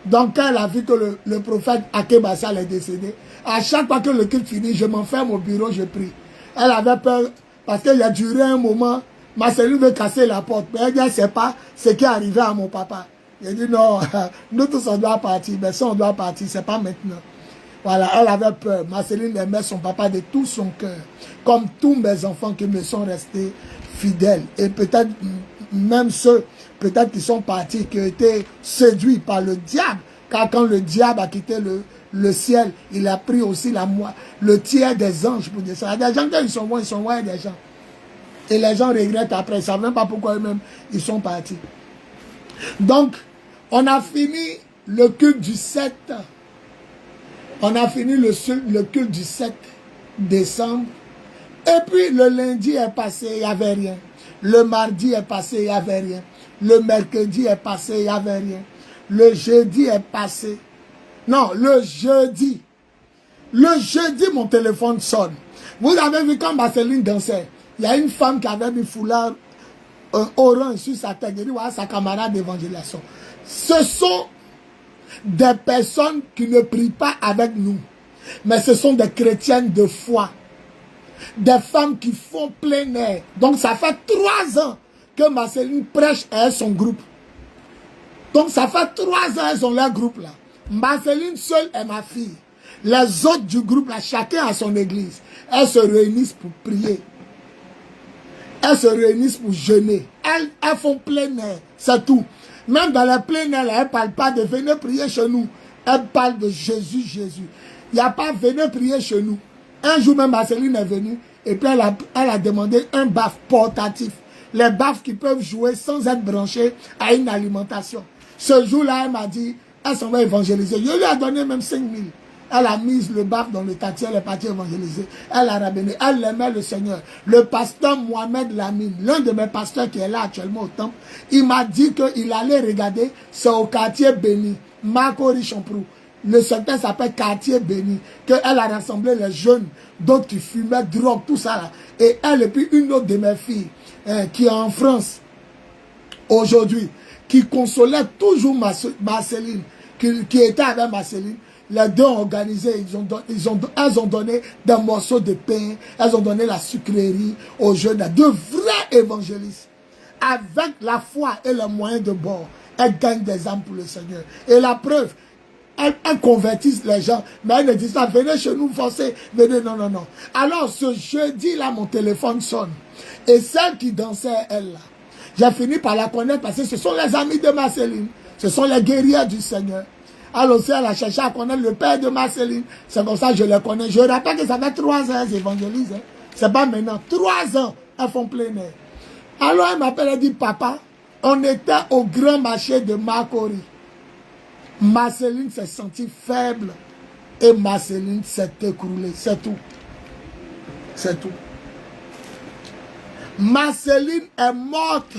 Donc quand elle a vu que le prophète Aké Martial est décédé, à chaque fois que le culte finit, je m'enferme au bureau, je prie. Elle avait peur, parce qu'il a duré un moment, Marceline veut casser la porte, mais elle dit, elle ne sait pas ce qui est arrivé à mon papa. Il dit, non, nous tous on doit partir, mais si on doit partir, ce n'est pas maintenant. Voilà, elle avait peur. Marceline aimait son papa de tout son cœur, comme tous mes enfants qui me sont restés fidèles. Et peut-être même ceux, peut-être qui sont partis, qui ont été séduits par le diable. Car quand le diable a quitté le ciel, il a pris aussi le tiers des anges pour descendre. Il y a des gens qui sont loin des gens. Et les gens regrettent après, ils ne savent même pas pourquoi eux-mêmes ils sont partis. Donc, on a fini le culte du 7. On a fini le culte du 7 décembre. Et puis le lundi est passé, il n'y avait rien. Le mardi est passé, il n'y avait rien. Le mercredi est passé, il n'y avait rien. Le jeudi est passé. Non, le jeudi. Le jeudi, mon téléphone sonne. Vous avez vu quand Marceline dansait, il y a une femme qui avait mis foulard orange sur sa tête. Il dit, voilà sa camarade d'évangélisation. Ce sont des personnes qui ne prient pas avec nous. Mais ce sont des chrétiennes de foi. Des femmes qui font plein air. Donc ça fait 3 ans que Marceline prêche à son groupe. Donc ça fait 3 ans elles ont leur groupe là. Marceline seule est ma fille. Les autres du groupe là, chacun a son église. Elles se réunissent pour prier. Elles se réunissent pour jeûner. Elles font plein air. C'est tout. Même dans les plein air, elles ne parlent pas de venez prier chez nous. Elles parlent de Jésus, Jésus. Il n'y a pas venez prier chez nous. Un jour même, Marceline est venue et puis elle a demandé un baf portatif. Les baffes qui peuvent jouer sans être branchés à une alimentation. Ce jour-là, elle m'a dit, elle s'en va évangéliser. Je lui ai donné même 5 000. Elle a mis le baf dans le tati, elle est partie évangéliser. Elle a ramené, elle aimait le Seigneur. Le pasteur Mohamed Lamine, l'un de mes pasteurs qui est là actuellement au temple, il m'a dit qu'il allait regarder, c'est au quartier béni, Marco Richemprou. Le secteur s'appelle quartier béni, qu'elle a rassemblé les jeunes, d'autres qui fumaient, drogue, tout ça là. Et elle et puis une autre de mes filles, qui est en France, aujourd'hui, qui consolait toujours Marceline, qui était avec Marceline. Les deux ont organisé, elles ont donné des morceaux de pain, elles ont donné la sucrerie aux jeunes, de vrais évangélistes. Avec la foi et les moyens de bord, elles gagnent des âmes pour le Seigneur. Et la preuve, elles convertissent les gens, mais elles ne disent pas, venez chez nous forcer, venez, non, non, non. Alors ce jeudi-là, mon téléphone sonne. Et celle qui dansait, elle là, j'ai fini par la connaître parce que ce sont les amis de Marceline, ce sont les guerriers du Seigneur. Alors aussi, elle a cherché à connaître le père de Marceline. C'est comme ça que je les connais. Je rappelle que ça fait 3 ans qu'elles évangélisent. Hein. C'est pas maintenant. 3 ans, elles font plein air. Alors elle m'appelle, elle dit, papa, on était au grand marché de Makori. Marceline s'est sentie faible et Marceline s'est écroulée. C'est tout. C'est tout. Marceline est morte,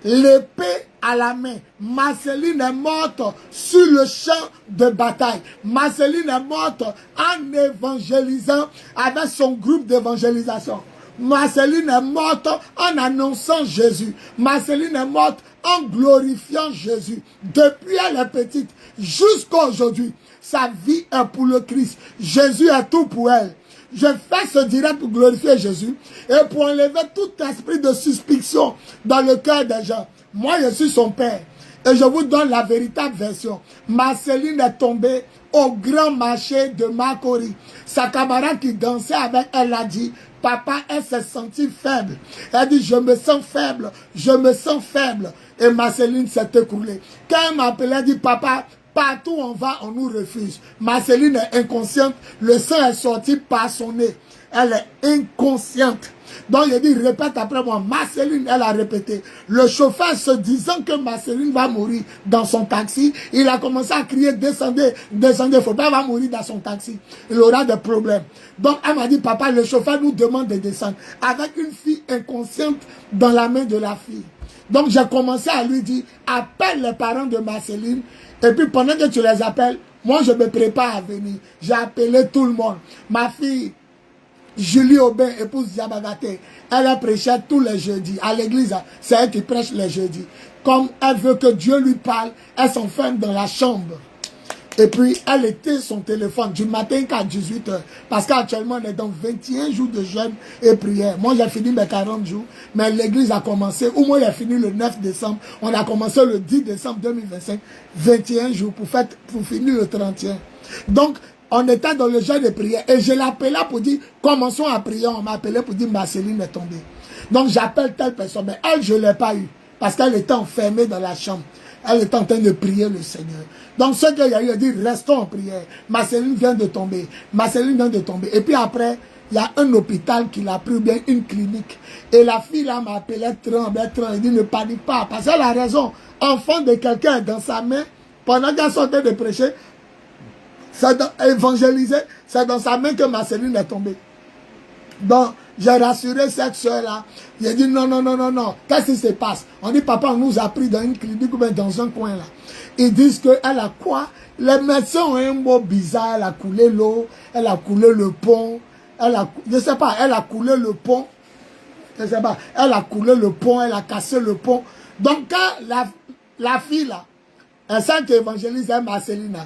l'épée à la main. Marceline est morte sur le champ de bataille. Marceline est morte en évangélisant avec son groupe d'évangélisation. Marceline est morte en annonçant Jésus. Marceline est morte en glorifiant Jésus. Depuis elle est petite jusqu'à aujourd'hui, sa vie est pour le Christ. Jésus est tout pour elle. Je fais ce direct pour glorifier Jésus et pour enlever tout esprit de suspicion dans le cœur des gens. Moi, je suis son père et je vous donne la véritable version. Marceline est tombée au grand marché de Makori. Sa camarade qui dansait avec elle a dit, papa, elle s'est sentie faible. Elle dit, je me sens faible, je me sens faible. Et Marceline s'est écroulée. Quand elle m'appelait, elle dit, papa, partout où on va, on nous refuse. Marceline est inconsciente. Le sang est sorti par son nez. Elle est inconsciente. Donc, il dit, répète après moi. Marceline, elle a répété. Le chauffeur, se disant que Marceline va mourir dans son taxi, il a commencé à crier, descendez, descendez, faut pas, elle va mourir dans son taxi. Il aura des problèmes. Donc, elle m'a dit, papa, le chauffeur nous demande de descendre. Avec une fille inconsciente dans la main de la fille. Donc, j'ai commencé à lui dire, appelle les parents de Marceline. Et puis, pendant que tu les appelles, moi, je me prépare à venir. J'ai appelé tout le monde. Ma fille, Julie Aubin, épouse Diabagate, elle a prêché tous les jeudis à l'église. C'est elle qui prêche les jeudis. Comme elle veut que Dieu lui parle, elle s'enferme dans la chambre. Et puis, elle était son téléphone du matin qu'à 18 h. Parce qu'actuellement, on est dans 21 jours de jeûne et prière. Moi, j'ai fini mes 40 jours. Mais l'église a commencé, ou moi, j'ai fini le 9 décembre. On a commencé le 10 décembre 2025. 21 jours pour finir le 31. Donc, on était dans le jeûne de prière. Et je l'appelais pour dire, commençons à prier. On m'a appelé pour dire, Marceline est tombée. Donc, j'appelle telle personne. Mais elle, je ne l'ai pas eu. Parce qu'elle était enfermée dans la chambre. Elle est en train de prier le Seigneur. Donc, ce qu'il y a eu, il dit, restons en prière. Marceline vient de tomber. Marceline vient de tomber. Et puis après, il y a un hôpital qui l'a pris, ou bien une clinique. Et la fille là m'a appelé, tremble. Elle dit, ne panique pas. Parce qu'elle a raison. Enfant de quelqu'un dans sa main, pendant qu'elle sont en train de prêcher, évangéliser, c'est dans sa main que Marceline est tombée. Donc, j'ai rassuré cette soeur-là. J'ai dit non, non, non, non, non. Qu'est-ce qui se passe? On dit, papa, on nous a pris dans une clinique ou bien dans un coin là. Ils disent qu'elle a quoi? Les médecins ont un mot bizarre. Elle a coulé l'eau, elle a coulé le pont. Je sais pas, elle a coulé le pont. Je sais pas, elle a coulé le pont, elle a cassé le pont. Donc, quand la fille là, celle qui évangélise, Marceline,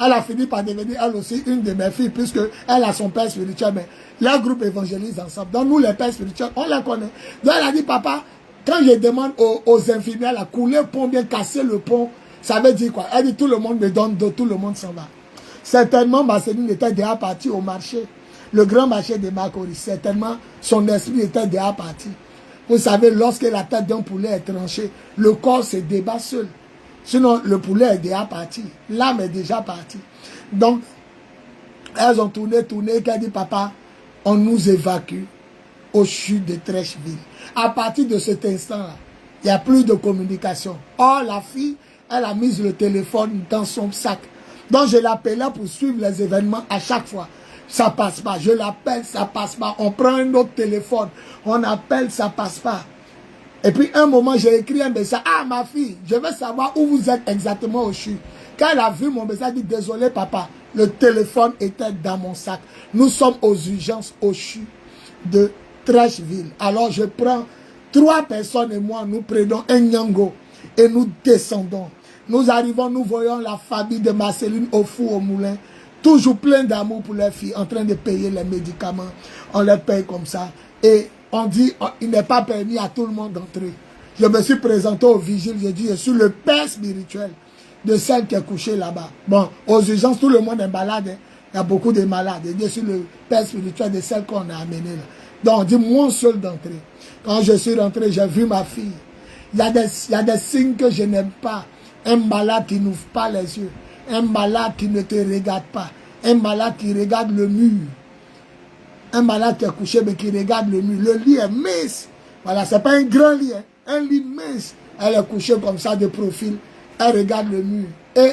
elle a fini par devenir elle aussi une de mes filles, puisque elle a son père spirituel, mais leur groupe évangélise ensemble. Donc nous, les pères spirituels, on les connaît. Donc elle a dit, papa, quand je demande aux infirmières, à couler le pont, bien casser le pont, ça veut dire quoi? Elle dit, tout le monde me donne d'eau, tout le monde s'en va. Certainement, Marceline était déjà partie au marché, le grand marché de Macoris. Certainement, son esprit était déjà parti. Vous savez, lorsque la tête d'un poulet est tranchée, le corps se débat seul. Sinon, le poulet est déjà parti. L'âme est déjà partie. Donc, elles ont tourné, qu'elle dit, papa, on nous évacue au chute de Trècheville. À partir de cet instant-là, il n'y a plus de communication. Or, la fille, elle a mis le téléphone dans son sac. Donc, je l'appelais pour suivre les événements à chaque fois. Ça passe pas. Je l'appelle, ça passe pas. On prend un autre téléphone. On appelle, ça passe pas. Et puis, un moment, j'ai écrit un message. Ah, ma fille, je veux savoir où vous êtes exactement au CHU. Quand elle a vu mon message, elle dit, désolé, papa, le téléphone était dans mon sac. Nous sommes aux urgences au CHU de Trècheville. Alors, je prends 3 personnes et moi, nous prenons un Nyango et nous descendons. Nous arrivons, nous voyons la famille de Marceline au four au moulin, toujours plein d'amour pour les filles, en train de payer les médicaments. On les paye comme ça. Et on dit, il n'est pas permis à tout le monde d'entrer. Je me suis présenté au vigile, j'ai dit, je suis le père spirituel de celle qui est couchée là-bas. Bon, aux urgences, tout le monde est malade. Hein. Il y a beaucoup de malades. Je suis le père spirituel de celle qu'on a amenée là. Donc, on dit, moi seul d'entrer. Quand je suis rentré, j'ai vu ma fille. Il y a des signes que je n'aime pas. Un malade qui n'ouvre pas les yeux. Un malade qui ne te regarde pas. Un malade qui regarde le mur. Un malade qui est couché mais qui regarde le mur. Le lit est mince. Voilà, c'est pas un grand lit. Hein. Un lit mince. Elle est couchée comme ça de profil. Elle regarde le mur. Et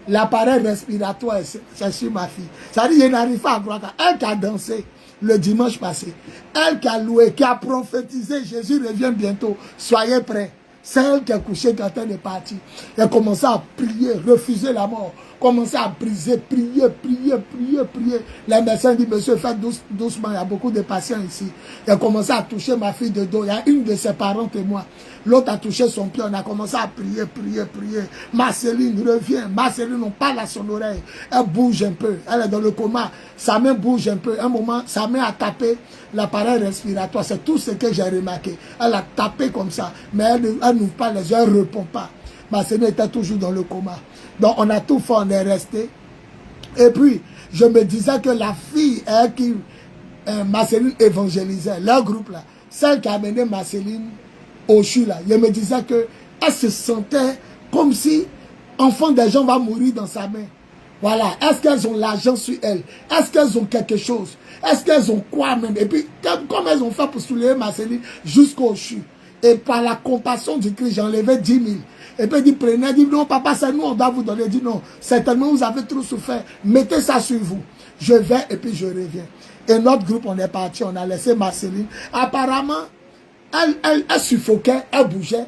l'appareil respiratoire, c'est sur ma fille. Ça dit, je n'arrive pas à croire qu'elle qui a dansé le dimanche passé. Elle qui a loué, qui a prophétisé, Jésus revient bientôt. Soyez prêts. C'est elle qui est couchée quand elle est partie. Elle a commencé à prier, refuser la mort. Commencer à briser, prier. Les médecins disent, monsieur, faites doucement, il y a beaucoup de patients ici. Elle a commencé à toucher ma fille de dos. Il y a une de ses parents et moi. L'autre a touché son pied. On a commencé à prier. Marceline, reviens. Marceline, on parle à son oreille. Elle bouge un peu. Elle est dans le coma. Sa main bouge un peu. Un moment, sa main a tapé l'appareil respiratoire. C'est tout ce que j'ai remarqué. Elle a tapé comme ça. Mais elle n'ouvre pas les yeux, elle ne répond pas. Marceline était toujours dans le coma. Donc, on a tout fait, on est resté. Et puis, je me disais que la fille qui Marceline évangélisait, leur groupe là, celle qui a amené Marceline au CHU là, je me disais qu'elle se sentait comme si enfant des gens va mourir dans sa main. Voilà. Est-ce qu'elles ont l'argent sur elles? Est-ce qu'elles ont quelque chose? Est-ce qu'elles ont quoi même? Et puis, comme elles ont fait pour soulever Marceline jusqu'au CHU. Et par la compassion du Christ, j'ai enlevé 10 000. Et puis il dit, prenez, il dit, non, papa, c'est nous, on doit vous donner. Il dit, non, certainement, vous avez trop souffert. Mettez ça sur vous. Je vais et puis je reviens. Et notre groupe, on est parti, on a laissé Marceline. Apparemment, elle suffoquait, elle bougeait.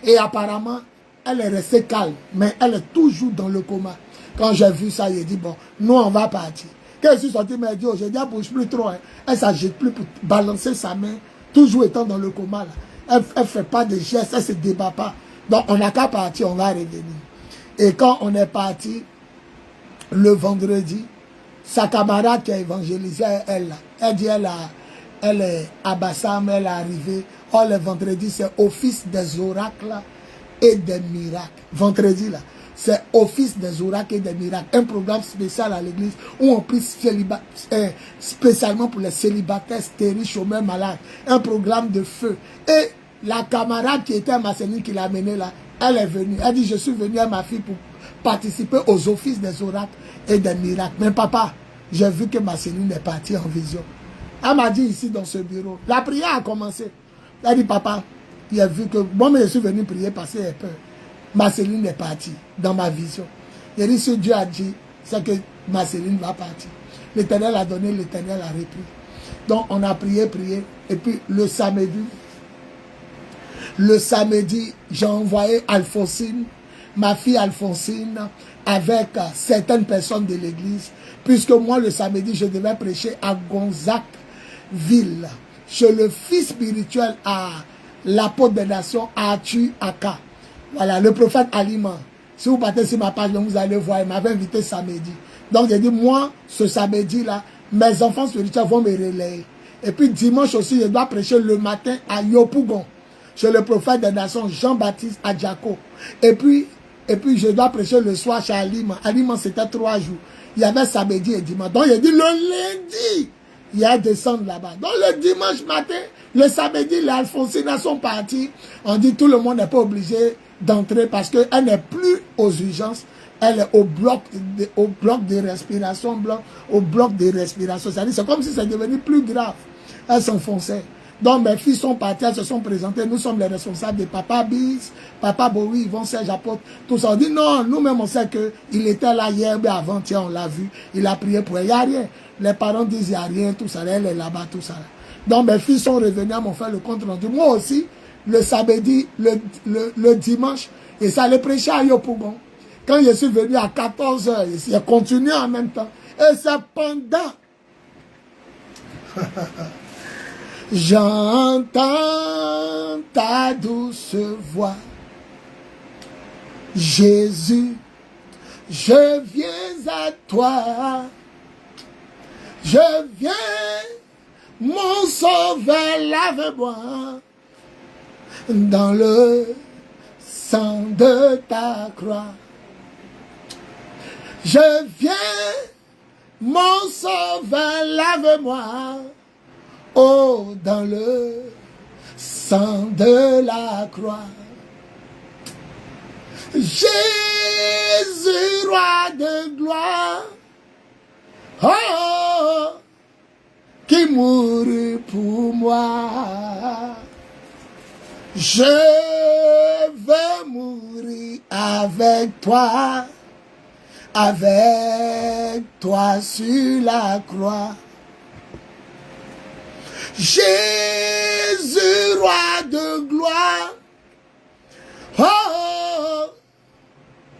Et apparemment, elle est restée calme. Mais elle est toujours dans le coma. Quand j'ai vu ça, j'ai dit, bon, nous, on va partir. Quand je suis sorti, elle m'a dit, oh, j'ai dit, elle ne bouge plus trop. Hein. Elle ne s'agite plus pour balancer sa main, toujours étant dans le coma. Là. Elle ne fait pas de gestes, elle ne se débat pas. Donc, on n'a qu'à partir, on va revenir. Et quand on est parti, le vendredi, sa camarade qui a évangélisé, elle dit, elle est à Bassam, elle est arrivée. Oh, le vendredi, c'est office des oracles et des miracles. Vendredi, là, c'est office des oracles et des miracles. Un programme spécial à l'église où on prie spécialement pour les célibataires, stériles, chômeurs, malades. Un programme de feu. Et la camarade qui était à Marceline, qui l'a menée là, elle est venue. Elle dit, je suis venue à ma fille pour participer aux offices des oracles et des miracles. Mais papa, j'ai vu que Marceline est partie en vision. Elle m'a dit ici dans ce bureau. La prière a commencé. Elle dit, papa, il a vu que moi, je suis venu prier parce qu'il a peur. Marceline est partie dans ma vision. Il dit, ce Dieu a dit, c'est que Marceline va partir. L'Éternel a donné, l'Éternel a repris. Donc, on a prié. Et puis, le samedi, j'ai envoyé Alphonsine, ma fille Alphonsine, avec certaines personnes de l'église. Puisque moi, le samedi, je devais prêcher à Gonzac-Ville, chez le fils spirituel à l'apôtre des nations, Atu Aka. Voilà, le prophète Alima. Si vous partez sur ma page, vous allez voir, il m'avait invité samedi. Donc, j'ai dit, moi, ce samedi-là, mes enfants spirituels vont me relayer. Et puis, dimanche aussi, je dois prêcher le matin à Yopougon, chez le prophète des nations, Jean-Baptiste Adjako. Et puis, je dois prêcher le soir chez Alima. Alima, c'était 3 jours. Il y avait samedi et dimanche. Donc, j'ai dit, le lundi, il y a descendre là-bas. Donc, le dimanche matin, le samedi, les Alphonsines sont partis. On dit, tout le monde n'est pas obligé d'entrer parce qu'elle n'est plus aux urgences. Elle est au bloc de respiration, au bloc de respiration. C'est-à-dire, c'est comme si c'est devenu plus grave. Elle s'enfonçait. Donc mes filles sont parties, elles se sont présentées. Nous sommes les responsables de Papa Bis, Papa Bowie, Yvon Serge Apôtre, tout ça. On dit non, nous-mêmes on sait qu'il était là hier, mais avant-hier on l'a vu. Il a prié pour elle. Il n'y a rien. Les parents disent il n'y a rien, tout ça. Elle est là-bas, tout ça. Donc mes filles sont revenues, elles m'ont fait le compte rendu. Moi aussi, le samedi, le dimanche, et ça allait prêcher à Yopougon. Quand je suis venu à 14 h, j'ai continué en même temps. Et c'est pendant... J'entends ta douce voix. Jésus, je viens à toi. Je viens, mon sauveur, lave-moi dans le sang de ta croix. Je viens, mon sauveur, lave-moi. Oh, dans le sang de la croix. Jésus, roi de gloire, oh, qui mourut pour moi. Je veux mourir avec toi sur la croix. Jésus, roi de gloire, oh,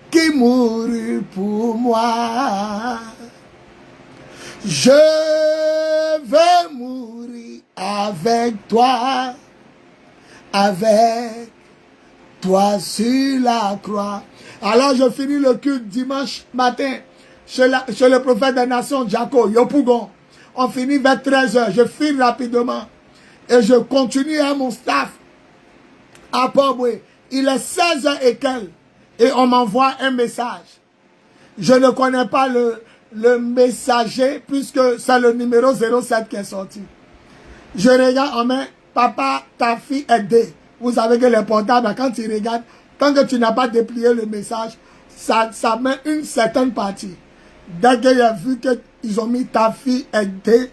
qui mourut pour moi. Je veux mourir avec toi sur la croix. Alors je finis le culte dimanche matin chez le prophète des nations, Jaco, Yopougon. On finit vers 13 h. Je file rapidement. Et je continue à mon staff à Port-Boué. Il est 16 h et quelques. Et on m'envoie un message. Je ne connais pas le messager puisque c'est le numéro 07 qui est sorti. Je regarde en main. Papa, ta fille est dé. Vous savez que les portables, quand tu regardes, tant que tu n'as pas déplié le message, ça met une certaine partie. Dès qu'il a vu qu'ils ont mis ta fille aidée,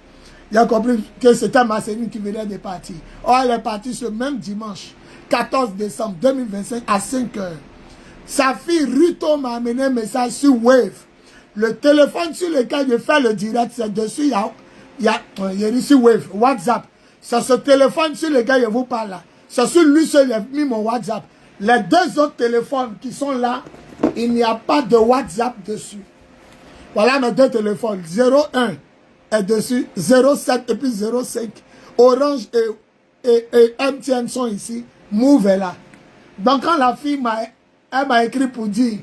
il a compris que c'était Marceline qui venait de partir. Or, elle est partie ce même dimanche, 14 décembre 2025 à 5 heures. Sa fille Ruto m'a amené un message sur Wave. Le téléphone sur lequel je fais le direct, c'est dessus, il y a ici Wave, WhatsApp. C'est ce téléphone sur lequel je vous parle là. C'est sur lui seul j'ai mis mon WhatsApp. Les deux autres téléphones qui sont là, il n'y a pas de WhatsApp dessus. Voilà mes deux téléphones. 01 est dessus, 07 et puis 05. Orange et MTN sont ici. Move est là. Donc quand la fille m'a écrit pour dire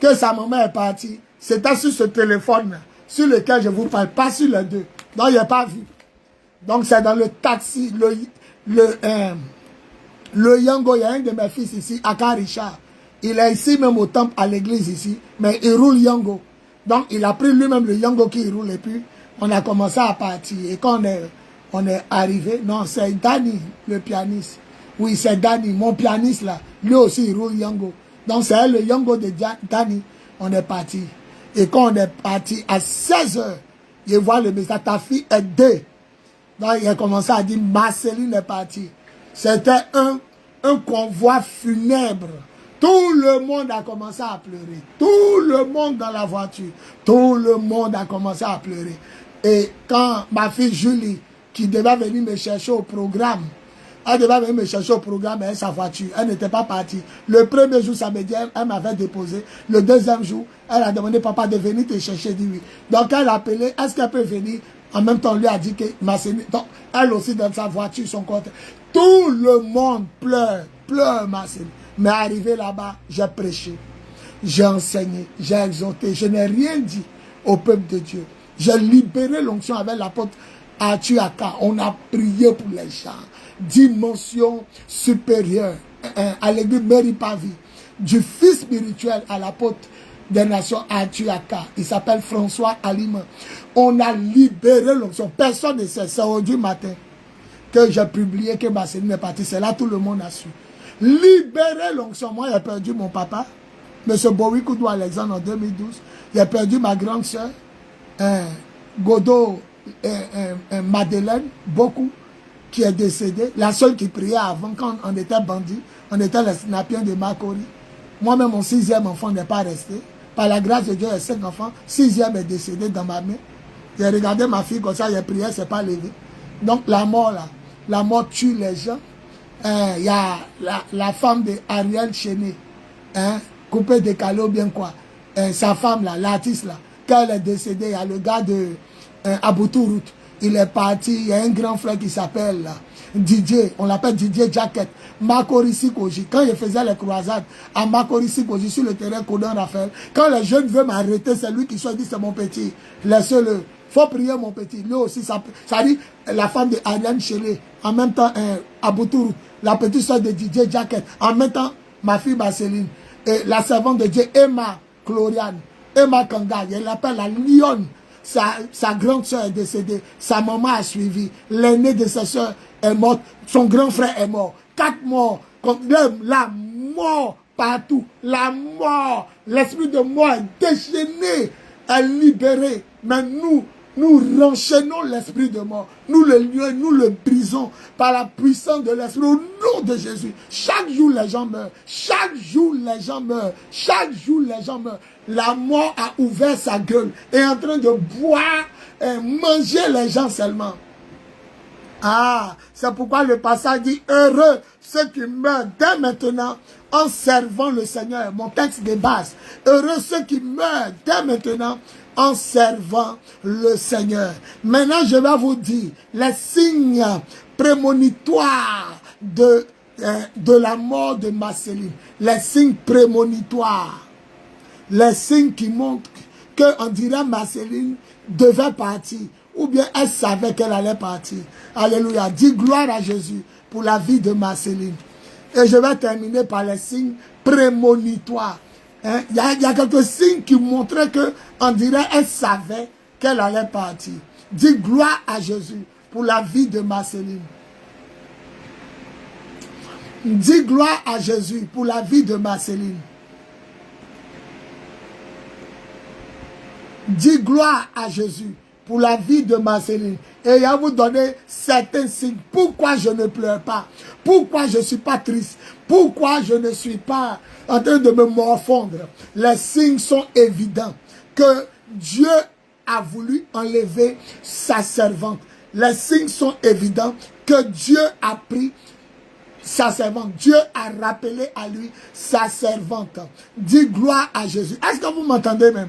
que sa maman est partie, c'était sur ce téléphone sur lequel je vous parle, pas sur les deux. Donc il n'a pas vu. Donc c'est dans le taxi, le Yango, il y a un de mes fils ici, Aka Richard. Il est ici même au temple à l'église ici, mais il roule Yango. Donc il a pris lui-même le Yango qui roule et puis on a commencé à partir. Et quand on est arrivé, non c'est Danny, le pianiste. Oui c'est Danny, mon pianiste là, lui aussi il roule Yango. Donc c'est le Yango de Danny, on est parti. Et quand on est parti à 16 h, je vois le message, ta fille est deux. Donc il a commencé à dire, Marceline est partie. C'était un convoi funèbre. Tout le monde a commencé à pleurer. Tout le monde dans la voiture. Tout le monde a commencé à pleurer. Et quand ma fille Julie, qui devait venir me chercher au programme, elle devait venir me chercher au programme avec sa voiture. Elle n'était pas partie. Le premier jour, samedi, elle m'avait déposé. Le deuxième jour, elle a demandé papa de venir te chercher. Dit oui. Donc elle a appelé, est-ce qu'elle peut venir? En même temps, on lui a dit que Marceline, donc elle aussi dans sa voiture, son côté. Tout le monde pleure Marceline. Mais arrivé là-bas, j'ai prêché, j'ai enseigné, j'ai exhorté, je n'ai rien dit au peuple de Dieu. J'ai libéré l'onction avec l'apôtre Arthur Aka. On a prié pour les gens. Dimension supérieure à l'église Mary Pavi, du fils spirituel à l'apôtre des nations Arthur Aka. Il s'appelle François Aliment. On a libéré l'onction. Personne ne sait. C'est aujourd'hui matin que j'ai publié que Marceline est partie. C'est là tout le monde a su. Libérer l'onction. Moi, j'ai perdu mon papa, M. Bowie Koudou Alexandre en 2012. J'ai perdu ma grande soeur, Godot Madeleine, beaucoup, qui est décédée. La seule qui priait avant, quand on était bandits, on était les snapiens de Makori. Moi-même, mon 6e enfant n'est pas resté. Par la grâce de Dieu, j'ai 5 enfants. 6e est décédé dans ma main. J'ai regardé ma fille comme ça, j'ai prié, c'est pas levé. Donc la mort là, la mort tue les gens. Il y a la femme de Ariel Chené, coupée décalée ou bien quoi. Sa femme là, l'artiste là, quand elle est décédée, il y a le gars de Aboutourut. Il est parti, il y a un grand frère qui s'appelle Didier, on l'appelle Didier Jacket, Makorissi Koji. Quand il faisait les croisades à Makorissi Koji sur le terrain Kodon Raphaël, quand les jeunes veulent m'arrêter, c'est lui qui soit dit c'est mon petit, laissez-le. Faut prier mon petit. Lui aussi, ça dit la femme de Ariane Chélé, en même temps Aboutourou, la petite soeur de Didier Jacket, en même temps ma fille Marceline, et la servante de Dieu Emma Cloriane, Emma Kanga, elle l'appelle la lionne. Sa grande soeur est décédée, sa maman a suivi, l'aîné de sa soeur est morte, son grand frère est mort, 4 morts, la mort partout, la mort, l'esprit de mort est déchaîné, est libéré, mais nous renchaînons l'esprit de mort, nous le lions, nous le brisons par la puissance de l'esprit au nom de Jésus. Chaque jour les gens meurent, chaque jour les gens meurent, chaque jour les gens meurent. La mort a ouvert sa gueule et est en train de boire et manger les gens seulement. Ah, c'est pourquoi le passage dit heureux ceux qui meurent dès maintenant en servant le Seigneur. Mon texte de base. Heureux ceux qui meurent dès maintenant en servant le Seigneur. Maintenant, je vais vous dire les signes prémonitoires de la mort de Marceline. Les signes prémonitoires. Les signes qui montrent qu'on dirait Marceline devait partir. Ou bien elle savait qu'elle allait partir. Alléluia. Dis gloire à Jésus pour la vie de Marceline. Et je vais terminer par les signes prémonitoires. Il y a quelques signes qui montraient qu'on dirait qu'elle savait qu'elle allait partir. Dis gloire à Jésus pour la vie de Marceline. Dis gloire à Jésus pour la vie de Marceline. Dis gloire à Jésus pour la vie de Marceline. Et il va vous donner certains signes. Pourquoi je ne pleure pas? Pourquoi je ne suis pas triste? Pourquoi je ne suis pas en train de me morfondre? Les signes sont évidents que Dieu a voulu enlever sa servante. Les signes sont évidents que Dieu a pris sa servante. Dieu a rappelé à lui sa servante. Dis gloire à Jésus. Est-ce que vous m'entendez même?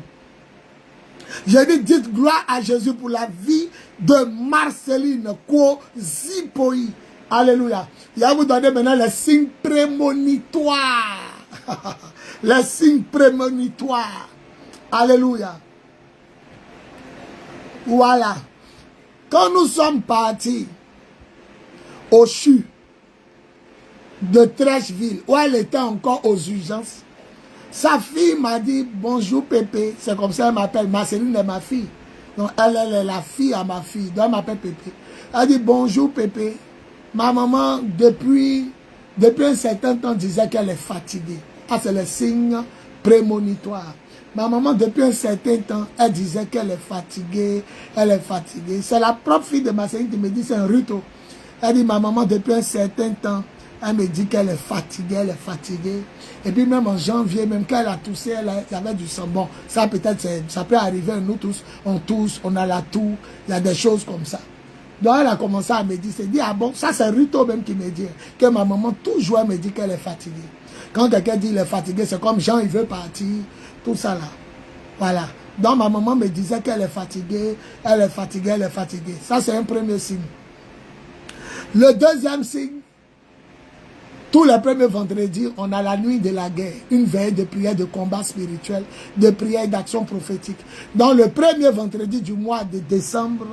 J'ai dit, dites gloire à Jésus pour la vie de Marceline Kozipoi. Alléluia. Il va vous donner maintenant les signes prémonitoires. Les signes prémonitoires. Alléluia. Voilà. Quand nous sommes partis au CHU de Trècheville, où elle était encore aux urgences, sa fille m'a dit bonjour Pépé. C'est comme ça qu'elle m'appelle. Marceline est ma fille. Donc elle est la fille à ma fille. Donc elle m'appelle Pépé. Elle dit bonjour Pépé. Ma maman depuis un certain temps disait qu'elle est fatiguée. Ah, c'est le signe prémonitoire. Ma maman depuis un certain temps elle disait qu'elle est fatiguée. Elle est fatiguée. C'est la propre fille de Marceline qui me dit c'est un rito. Elle dit ma maman depuis un certain temps elle me dit qu'elle est fatiguée, elle est fatiguée. Et puis même en janvier, même quand elle a toussé, elle avait du sang. Bon, ça peut-être, ça peut arriver à nous tous. On tousse, on a la toux, il y a des choses comme ça. Donc elle a commencé à me dire, c'est dit, ah bon, ça c'est Rito même qui me dit, que ma maman toujours me dit qu'elle est fatiguée. Quand quelqu'un dit qu'il est fatigué, c'est comme Jean, il veut partir, tout ça là. Voilà. Donc ma maman me disait qu'elle est fatiguée, elle est fatiguée, elle est fatiguée. Ça c'est un premier signe. Le deuxième signe, tous les premiers vendredis, on a la nuit de la guerre, une veille de prière, de combat spirituel, de prière et d'action prophétique. Dans le premier vendredi du mois de décembre,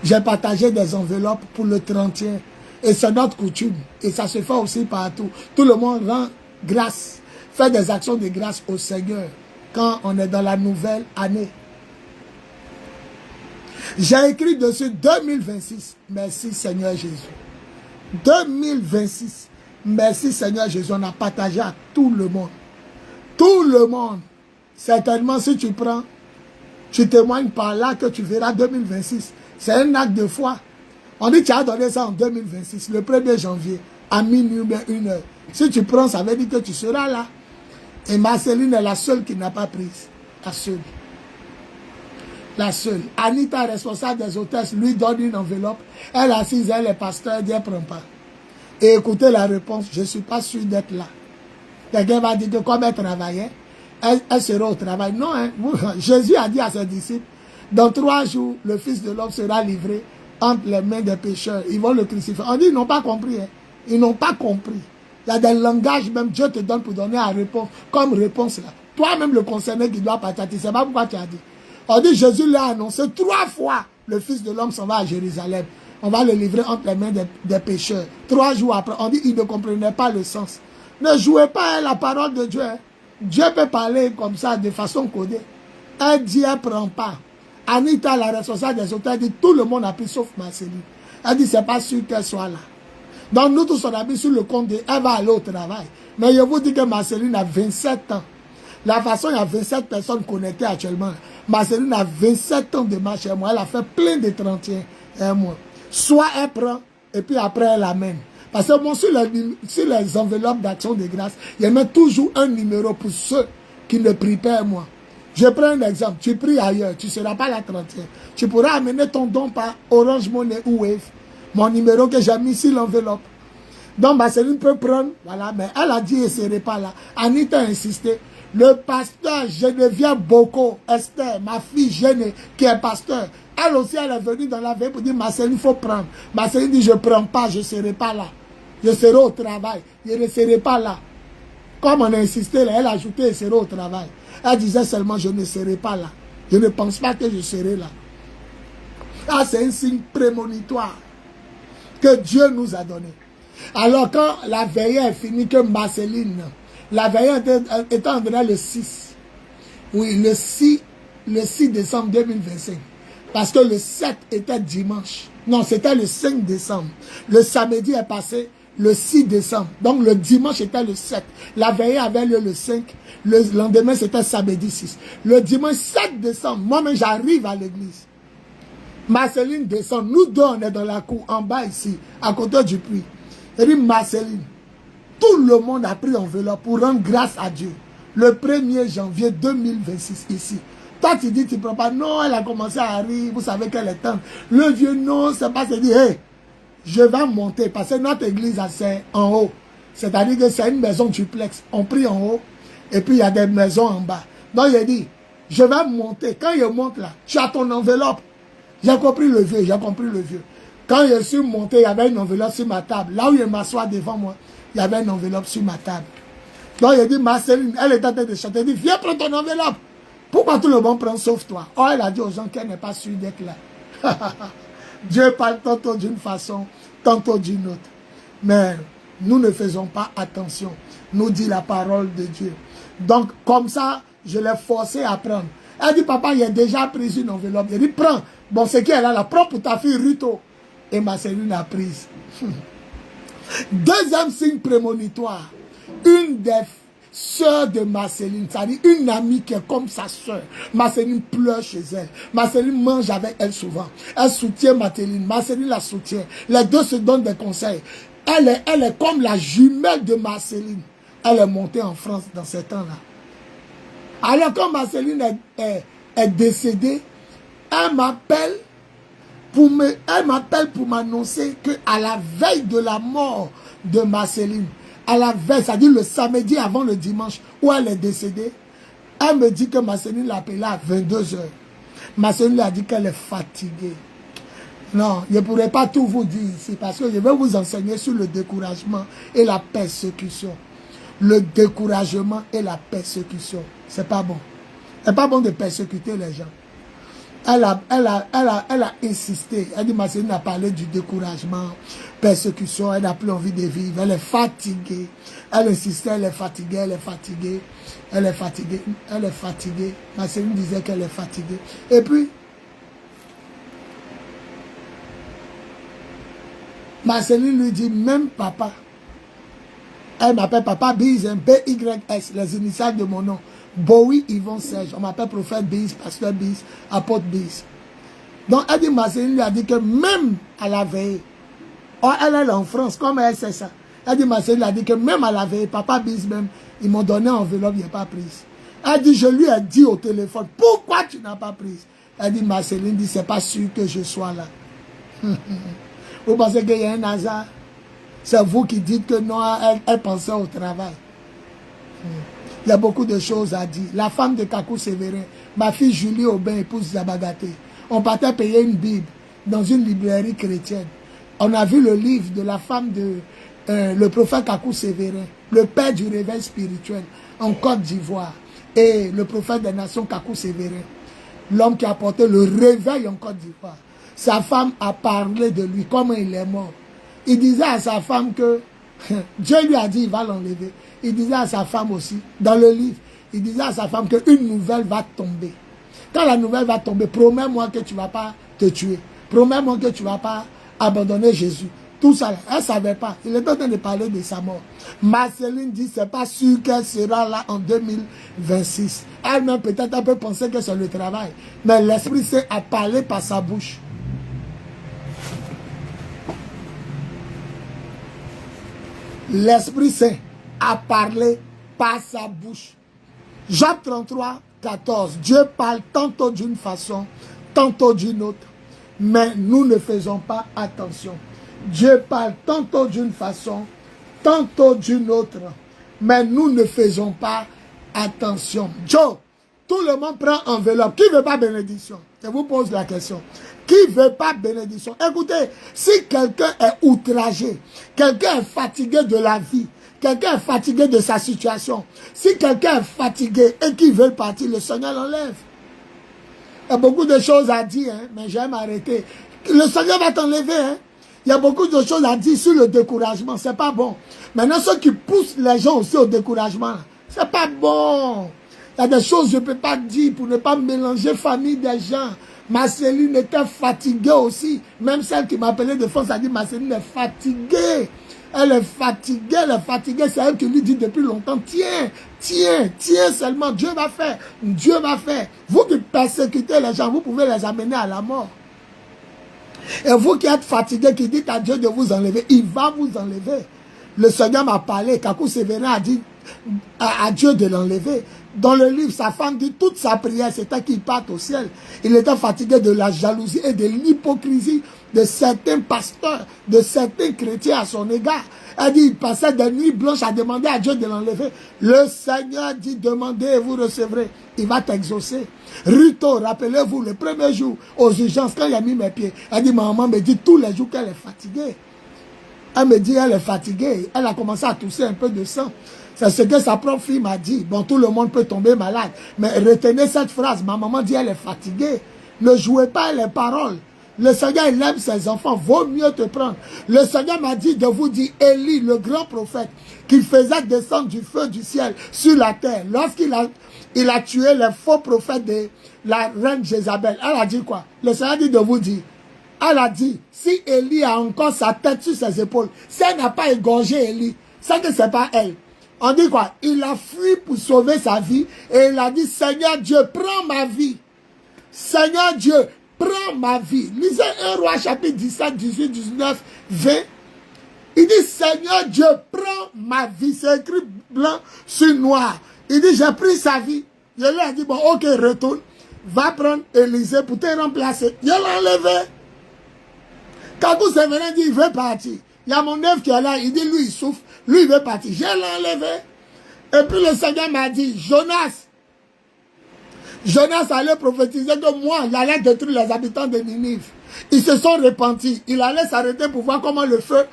j'ai partagé des enveloppes pour le 31. Et c'est notre coutume. Et ça se fait aussi partout. Tout le monde rend grâce, fait des actions de grâce au Seigneur quand on est dans la nouvelle année. J'ai écrit dessus 2026. Merci Seigneur Jésus. 2026. Merci Seigneur Jésus. On a partagé à tout le monde. Tout le monde. Certainement si tu prends, tu témoignes par là que tu verras 2026. C'est un acte de foi. On dit tu as donné ça en 2026, le 1er janvier, à minuit, 1h. Si tu prends, ça veut dire que tu seras là. Et Marceline est la seule qui n'a pas prise. La seule. La seule. Anita, responsable des hôtesses, lui donne une enveloppe. Elle assise, elle est pasteur, elle dit, elle ne prend pas. Et écoutez la réponse, je ne suis pas sûr d'être là. Quelqu'un va dire que comme elle travaillait, elle sera au travail. Non, hein. Jésus a dit à ses disciples, dans 3 jours, le Fils de l'homme sera livré entre les mains des pécheurs. Ils vont le crucifier. On dit, ils n'ont pas compris. Hein. Ils n'ont pas compris. Il y a des langages, même Dieu te donne pour donner la réponse, comme réponse là. Toi-même, le concerné qui doit partir, tu ne sais pas pourquoi tu as dit. On dit, Jésus l'a annoncé 3 fois. Le Fils de l'homme s'en va à Jérusalem. On va le livrer entre les mains des pécheurs. 3 jours après, on dit, il ne comprenait pas le sens. Ne jouez pas à la parole de Dieu. Hein. Dieu peut parler comme ça, de façon codée. Elle dit, elle ne prend pas. Anita, la responsable des hôtels, dit, tout le monde a pris sauf Marceline. Elle dit, c'est pas sûr qu'elle soit là. Donc nous tous on a mis sur le compte de, elle va aller au travail. Mais je vous dis que Marceline a 27 ans. La façon, il y a 27 personnes connectées actuellement. Marceline a 27 ans de marche chez moi. Elle a fait plein de 31 mois. Soit elle prend, et puis après elle amène. Parce que bon, sur les enveloppes d'action de grâce, il y a même toujours un numéro pour ceux qui ne prient pas moi. Je prends un exemple. Tu pries ailleurs, tu ne seras pas la 31. Tu pourras amener ton don par Orange Money ou Wave. Mon numéro que j'ai mis sur l'enveloppe. Donc Marceline peut prendre, voilà, mais elle a dit elle ne serait pas là. Anita a insisté. Le pasteur Geneviève Boko, Esther, ma fille Gene, qui est pasteur, elle aussi, elle est venue dans la veille pour dire, Marceline, il faut prendre. Marceline dit, je ne prends pas, je ne serai pas là. Je serai au travail, je ne serai pas là. Comme on a insisté, là, elle a ajouté, je serai au travail. Elle disait seulement, je ne serai pas là. Je ne pense pas que je serai là. Ah, c'est un signe prémonitoire que Dieu nous a donné. Alors, quand la veillée est finie, que Marceline, la veillée était en vrai le 6. Oui, le 6 décembre 2025. Parce que le 7 était dimanche. Non, c'était le 5 décembre. Le samedi est passé. le 6 décembre. Donc le dimanche était le 7. La veillée avait lieu le 5. Le lendemain c'était samedi 6. Le dimanche 7 décembre, moi-même j'arrive à l'église. Marceline descend. Nous deux on est dans la cour en bas ici, à côté du puits. Elle dit Marceline, tout le monde a pris enveloppe pour rendre grâce à Dieu. Le 1er janvier 2026 ici. Toi tu dis tu ne prends pas. Non, elle a commencé à rire. Vous savez qu'elle est tendre. Le vieux non, c'est pas. C'est dit hey, je vais monter parce que notre église c'est en haut. C'est-à-dire que c'est une maison duplex. On prie en haut et puis il y a des maisons en bas. Donc il a dit, je vais monter. Quand il monte là, tu as ton enveloppe. J'ai compris le vieux, j'ai compris le vieux. Quand je suis monté, il y avait une enveloppe sur ma table. Là où je m'assois devant moi, il y avait une enveloppe sur ma table. Donc il a dit, Marceline, elle est en train de chanter. Elle dit, viens prendre ton enveloppe. Pourquoi tout le monde prend sauf toi? Oh, elle a dit aux gens qu'elle n'est pas sûre d'être là. Dieu parle tantôt d'une façon, tantôt d'une autre. Mais nous ne faisons pas attention. Nous dit la parole de Dieu. Donc, comme ça, je l'ai forcé à prendre. Elle dit, papa, il a déjà pris une enveloppe. Il dit, prends. Bon, c'est qu'elle a la propre pour ta fille Ruto. Et Marceline a prise. Deuxième signe prémonitoire. Une des sœurs de Marceline, c'est-à-dire une amie qui est comme sa sœur. Marceline pleure chez elle. Marceline mange avec elle souvent. Elle soutient Marceline. Marceline la soutient. Les deux se donnent des conseils. Elle est comme la jumelle de Marceline. Elle est montée en France dans ces temps-là. Alors quand Marceline est décédée, elle m'appelle pour m'annoncer qu'à la veille de la mort de Marceline, à la veille, c'est-à-dire le samedi avant le dimanche où elle est décédée, elle me dit que Marceline l'a appelée à 22h. Marceline lui a dit qu'elle est fatiguée. Non, je ne pourrais pas tout vous dire ici parce que je vais vous enseigner sur le découragement et la persécution. Le découragement et la persécution, c'est pas bon. C'est pas bon de persécuter les gens. Elle a insisté. Elle dit, Marceline a parlé du découragement, persécution, elle n'a plus envie de vivre, elle est fatiguée. Elle insistait, elle est fatiguée, elle est fatiguée, elle est fatiguée, elle est fatiguée. Marceline disait qu'elle est fatiguée. Et puis, Marceline lui dit, même papa, elle m'appelle papa Biz, B-Y-S, les initiales de mon nom. Bowie Yvon Serge, on m'appelle prophète Biz, pasteur Biz, apôtre Biz. Donc elle dit, Marceline lui a dit que même à la veille, oh, elle est en France, comme elle sait ça. Elle dit, Marceline lui a dit que même à la veille, papa Biz même, ils m'ont donné enveloppe, il n'a pas prise. Elle dit, je lui ai dit au téléphone, pourquoi tu n'as pas prise? Elle dit, Marceline dit, c'est pas sûr que je sois là. Vous pensez qu'il y a un hasard? C'est vous qui dites que non, elle pensait au travail. Il y a beaucoup de choses à dire. La femme de Kakou Sévérin, ma fille Julie Aubin, épouse Zabagaté, on partait payer une Bible dans une librairie chrétienne. On a vu le livre de la femme de le prophète Kakou Sévérin, le père du réveil spirituel en Côte d'Ivoire, et le prophète des nations Kakou Sévérin, l'homme qui a porté le réveil en Côte d'Ivoire. Sa femme a parlé de lui, comment il est mort. Il disait à sa femme que Dieu lui a dit il va l'enlever. Il disait à sa femme aussi, dans le livre, il disait à sa femme qu'une nouvelle va tomber. Quand la nouvelle va tomber, promets-moi que tu ne vas pas te tuer. Promets-moi que tu ne vas pas abandonner Jésus. Tout ça, elle ne savait pas. Il est en train de parler de sa mort. Marceline dit, c'est pas sûr qu'elle sera là en 2026. Elle-même, peut-être, elle peut penser que c'est le travail. Mais l'Esprit Saint a parlé par sa bouche. L'Esprit Saint a parlé par sa bouche. Job 33, 14. Dieu parle tantôt d'une façon, tantôt d'une autre. Mais nous ne faisons pas attention. Dieu parle tantôt d'une façon, tantôt d'une autre. Mais nous ne faisons pas attention. Joe, tout le monde prend enveloppe. Qui ne veut pas bénédiction? Je vous pose la question. Qui ne veut pas bénédiction? Écoutez, si quelqu'un est outragé, quelqu'un est fatigué de la vie, quelqu'un est fatigué de sa situation, si quelqu'un est fatigué et qu'il veut partir, le Seigneur l'enlève. Il y a beaucoup de choses à dire, hein, mais j'aime arrêter. Le Seigneur va t'enlever. Hein. Il y a beaucoup de choses à dire sur le découragement. C'est pas bon. Maintenant, ceux qui poussent les gens aussi au découragement, c'est pas bon. Il y a des choses que je ne peux pas dire pour ne pas mélanger famille des gens. Marceline était fatiguée aussi. Même celle qui m'appelait de France a dit, Marceline est fatiguée. Elle est fatiguée, c'est elle qui lui dit depuis longtemps, tiens seulement, Dieu va faire. Vous qui persécutez les gens, vous pouvez les amener à la mort. Et vous qui êtes fatigué, qui dites à Dieu de vous enlever, il va vous enlever. Le Seigneur m'a parlé, Kakou Sévérin a dit à Dieu de l'enlever. Dans le livre, sa femme dit toute sa prière, c'était qu'il parte au ciel. Il était fatigué de la jalousie et de l'hypocrisie de certains pasteurs, de certains chrétiens à son égard. Elle dit, il passait des nuits blanches à demander à Dieu de l'enlever. Le Seigneur dit, demandez et vous recevrez. Il va t'exaucer. Ruto, rappelez-vous, le premier jour, aux urgences, quand il a mis mes pieds, elle dit, ma maman me dit tous les jours qu'elle est fatiguée. Elle me dit, elle est fatiguée. Elle a commencé à tousser un peu de sang. C'est ce que sa propre fille m'a dit. Bon, tout le monde peut tomber malade. Mais retenez cette phrase. Ma maman dit, elle est fatiguée. Ne jouez pas les paroles. Le Seigneur, il aime ses enfants. Vaut mieux te prendre. Le Seigneur m'a dit de vous dire, Élie, le grand prophète, qui faisait descendre du feu du ciel sur la terre. Lorsqu'il a tué les faux prophètes de la reine Jézabel. Elle a dit quoi? Le Seigneur dit de vous dire. Elle a dit, si Élie a encore sa tête sur ses épaules, si elle n'a pas égorgé Élie, c'est que ce n'est pas elle. On dit quoi? Il a fui pour sauver sa vie et il a dit, Seigneur Dieu, prends ma vie. Seigneur Dieu, prends ma vie. Lisez 1 Roi chapitre 17, 18, 19, 20. Il dit, Seigneur Dieu, prends ma vie. C'est écrit blanc sur noir. Il dit, j'ai pris sa vie. Je lui ai dit, bon, ok, retourne. Va prendre Élisée pour te remplacer. Je l'ai enlevé. Kakou Sévérin dit, il veut partir. Il y a mon œuvre qui est là, il dit, lui, il souffre. Lui, il veut partir. Je l'ai enlevé. Et puis le Seigneur m'a dit, Jonas allait prophétiser que moi, j'allais détruire les habitants de Ninive. Ils se sont repentis. Il allait s'arrêter pour voir comment le feu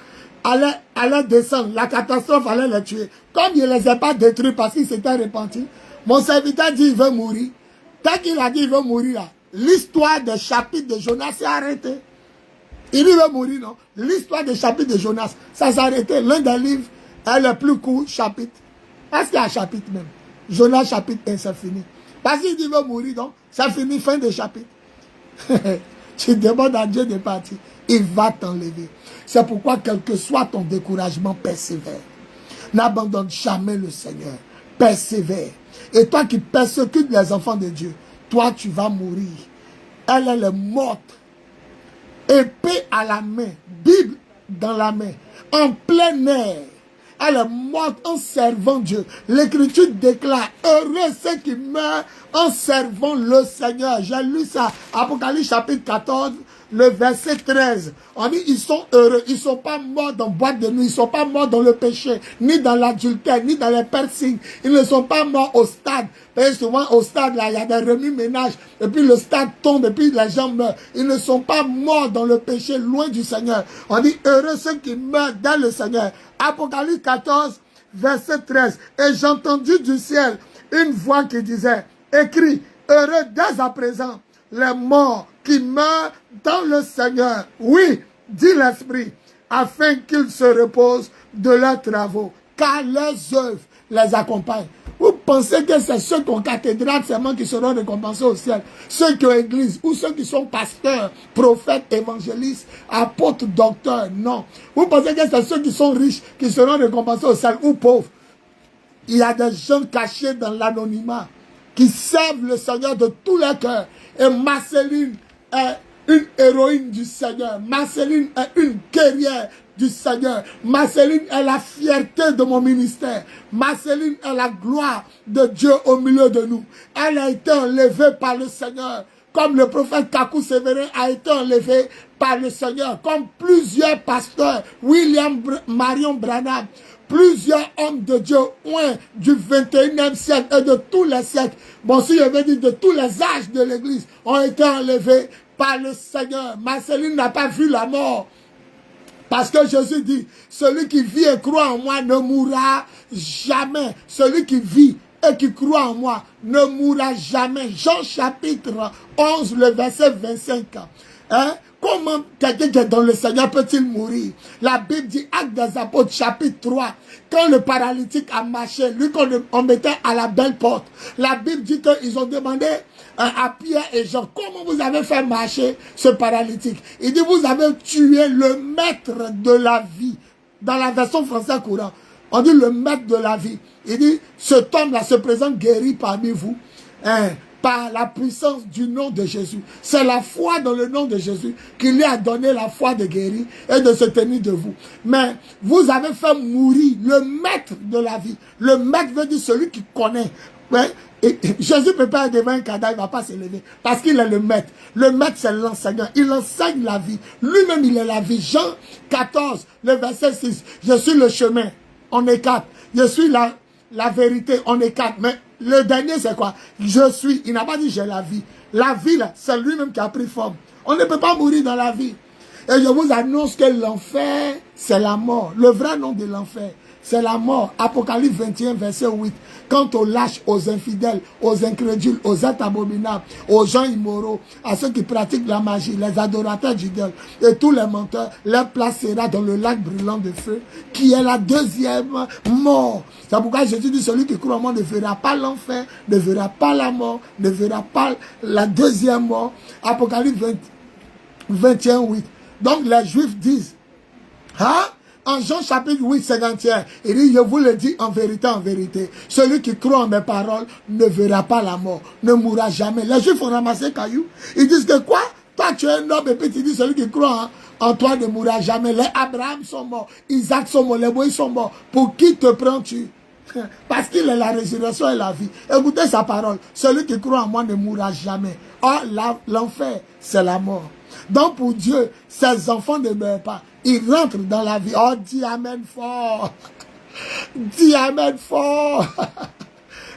allait descendre. La catastrophe allait les tuer. Comme il ne les a pas détruits parce qu'ils s'étaient repentis, mon serviteur dit, il veut mourir. Tant qu'il a dit, il veut mourir, l'histoire des chapitres de Jonas s'est arrêtée. Il veut mourir, non? L'histoire des chapitres de Jonas, ça s'est arrêté. L'un des livres est le plus court chapitre. Est-ce qu'il y a un chapitre même? Jonas chapitre 1, c'est fini. Parce qu'il dit qu'il veut mourir, donc ça finit, fin de chapitre. Tu demandes à Dieu de partir. Il va t'enlever. C'est pourquoi, quel que soit ton découragement, persévère. N'abandonne jamais le Seigneur. Persévère. Et toi qui persécutes les enfants de Dieu, toi tu vas mourir. Elle est morte. Épée à la main, Bible dans la main, en plein air. Elle est morte en servant Dieu. L'Écriture déclare, heureux ceux qui meurent en servant le Seigneur. J'ai lu ça, Apocalypse chapitre 14, le verset 13. On dit, ils sont heureux. Ils ne sont pas morts dans boîte de nuit. Ils ne sont pas morts dans le péché, ni dans l'adultère, ni dans les piercings. Ils ne sont pas morts au stade. Et souvent, au stade, là, il y a des remue-ménages. Et puis, le stade tombe, et puis les gens meurent. Ils ne sont pas morts dans le péché, loin du Seigneur. On dit, heureux ceux qui meurent dans le Seigneur. Apocalypse 14, verset 13. Et j'ai entendu du ciel une voix qui disait, écris, heureux dès à présent les morts qui meurent dans le Seigneur. Oui, dit l'Esprit, afin qu'ils se reposent de leurs travaux, car leurs œuvres les accompagnent. Vous pensez que c'est ceux qui ont cathédrale seulement qui seront récompensés au ciel? Ceux qui ont église, ou ceux qui sont pasteurs, prophètes, évangélistes, apôtres, docteurs? Non. Vous pensez que c'est ceux qui sont riches qui seront récompensés au ciel, ou pauvres? Il y a des gens cachés dans l'anonymat qui servent le Seigneur de tout leur cœur. Et Marceline est une héroïne du Seigneur. Marceline est une guerrière du Seigneur. Marceline est la fierté de mon ministère. Marceline est la gloire de Dieu au milieu de nous. Elle a été enlevée par le Seigneur. Comme le prophète Kakou Sévérin a été enlevé par le Seigneur. Comme plusieurs pasteurs, William Marion Branham, plusieurs hommes de Dieu, du 21e siècle et de tous les siècles, bon, si je veux dire de tous les âges de l'Église, ont été enlevés par le Seigneur. Marceline n'a pas vu la mort. Parce que Jésus dit, celui qui vit et croit en moi ne mourra jamais. Celui qui vit et qui croit en moi ne mourra jamais. Jean chapitre 11, le verset 25. Hein? Comment quelqu'un qui est dans le Seigneur peut-il mourir? La Bible dit, Actes des Apôtres, chapitre 3, quand le paralytique a marché, lui qu'on mettait à la belle porte, la Bible dit qu'ils ont demandé à Pierre et Jean, comment vous avez fait marcher ce paralytique? Il dit, vous avez tué le maître de la vie. Dans la version française courante, on dit le maître de la vie. Il dit, cet homme-là se présente guéri parmi vous, hein, par la puissance du nom de Jésus. C'est la foi dans le nom de Jésus qui lui a donné la foi de guérir et de se tenir de vous. Mais vous avez fait mourir le maître de la vie. Le maître veut dire celui qui connaît. Ouais. Et Jésus ne peut pas être devant un cadavre, il ne va pas s'élever. Parce qu'il est le maître. Le maître, c'est l'enseignant. Il enseigne la vie. Lui-même, il est la vie. Jean 14, le verset 6. Je suis le chemin. On est 4. Je suis la vérité. On est 4. Mais le dernier, c'est quoi? Je suis. Il n'a pas dit j'ai la vie. La vie, là, c'est lui-même qui a pris forme. On ne peut pas mourir dans la vie. Et je vous annonce que l'enfer, c'est la mort. Le vrai nom de l'enfer, c'est la mort. Apocalypse 21, verset 8. Quant aux lâches, aux infidèles, aux incrédules, aux actes abominables, aux gens immoraux, à ceux qui pratiquent la magie, les adorateurs d'idole et tous les menteurs, leur place sera dans le lac brûlant de feu, qui est la deuxième mort. C'est pourquoi Jésus dit, celui qui croit en moi ne verra pas l'enfer, ne verra pas la mort, ne verra pas la deuxième mort. Apocalypse 21, 8. Donc les Juifs disent, hein? En Jean chapitre 8, 51, il dit, je vous le dis en vérité, celui qui croit en mes paroles ne verra pas la mort, ne mourra jamais. Les Juifs ont ramassé cailloux. Ils disent que quoi? Toi, tu es un homme, et puis tu dis, celui qui croit en toi ne mourra jamais. Les Abraham sont morts, Isaac sont morts, les Moïse sont morts. Pour qui te prends-tu? Parce qu'il est la résurrection et la vie. Écoutez sa parole. Celui qui croit en moi ne mourra jamais. Or, l'enfer, c'est la mort. Donc, pour Dieu, ses enfants ne meurent pas. Ils rentrent dans la vie. Oh, dis Amen fort. Dis Amen fort.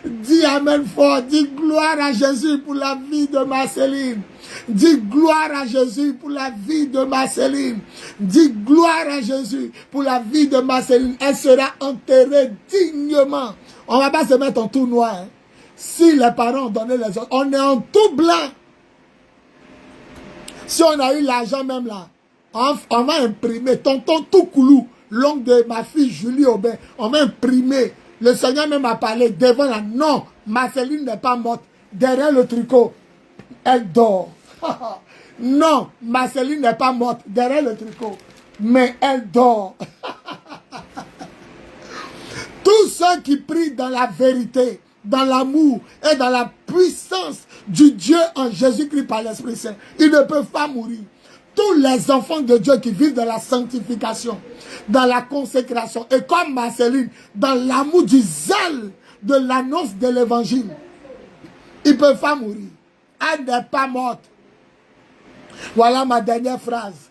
Dis Amen fort. Dis gloire à Jésus pour la vie de Marceline. Dis gloire à Jésus pour la vie de Marceline. Dis gloire à Jésus pour la vie de Marceline. Elle sera enterrée dignement. On ne va pas se mettre en tout noir. Hein. Si les parents ont donné les autres, on est en tout blanc. Si on a eu l'argent même là, on va imprimer. Tonton Toukoulou, l'oncle de ma fille Julie Aubin, on va imprimer. Le Seigneur même a parlé devant la... Non, Marceline n'est pas morte. Derrière le tricot, elle dort. Non, Marceline n'est pas morte. Derrière le tricot, mais elle dort. Tous ceux qui prient dans la vérité, dans l'amour et dans la puissance du Dieu en Jésus-Christ par l'Esprit Saint, ils ne peuvent pas mourir. Tous les enfants de Dieu qui vivent dans la sanctification, dans la consécration, et comme Marceline, dans l'amour du zèle de l'annonce de l'évangile, ils ne peuvent pas mourir. Elle n'est pas morte. Voilà ma dernière phrase.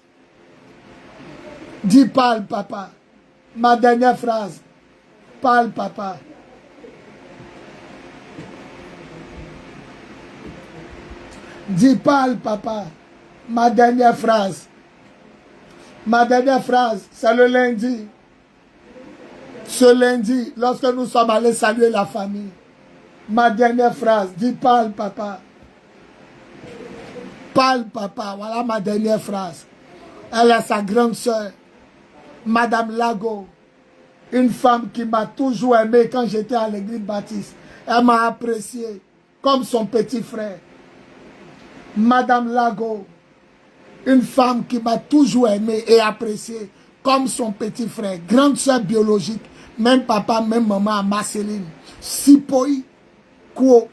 Dis parle, papa. Ma dernière phrase. Parle, papa. Dis parle, papa. Ma dernière phrase. Ma dernière phrase, c'est le lundi. Ce lundi, lorsque nous sommes allés saluer la famille. Ma dernière phrase, dis parle, papa. Parle, papa. Voilà ma dernière phrase. Elle est sa grande sœur, Madame Lago. Une femme qui m'a toujours aimé quand j'étais à l'église baptiste. Elle m'a apprécié comme son petit frère. Madame Lago. Une femme qui m'a toujours aimé et apprécié comme son petit frère. Grande soeur biologique. Même papa, même maman, Marceline. Sipoi Kwo,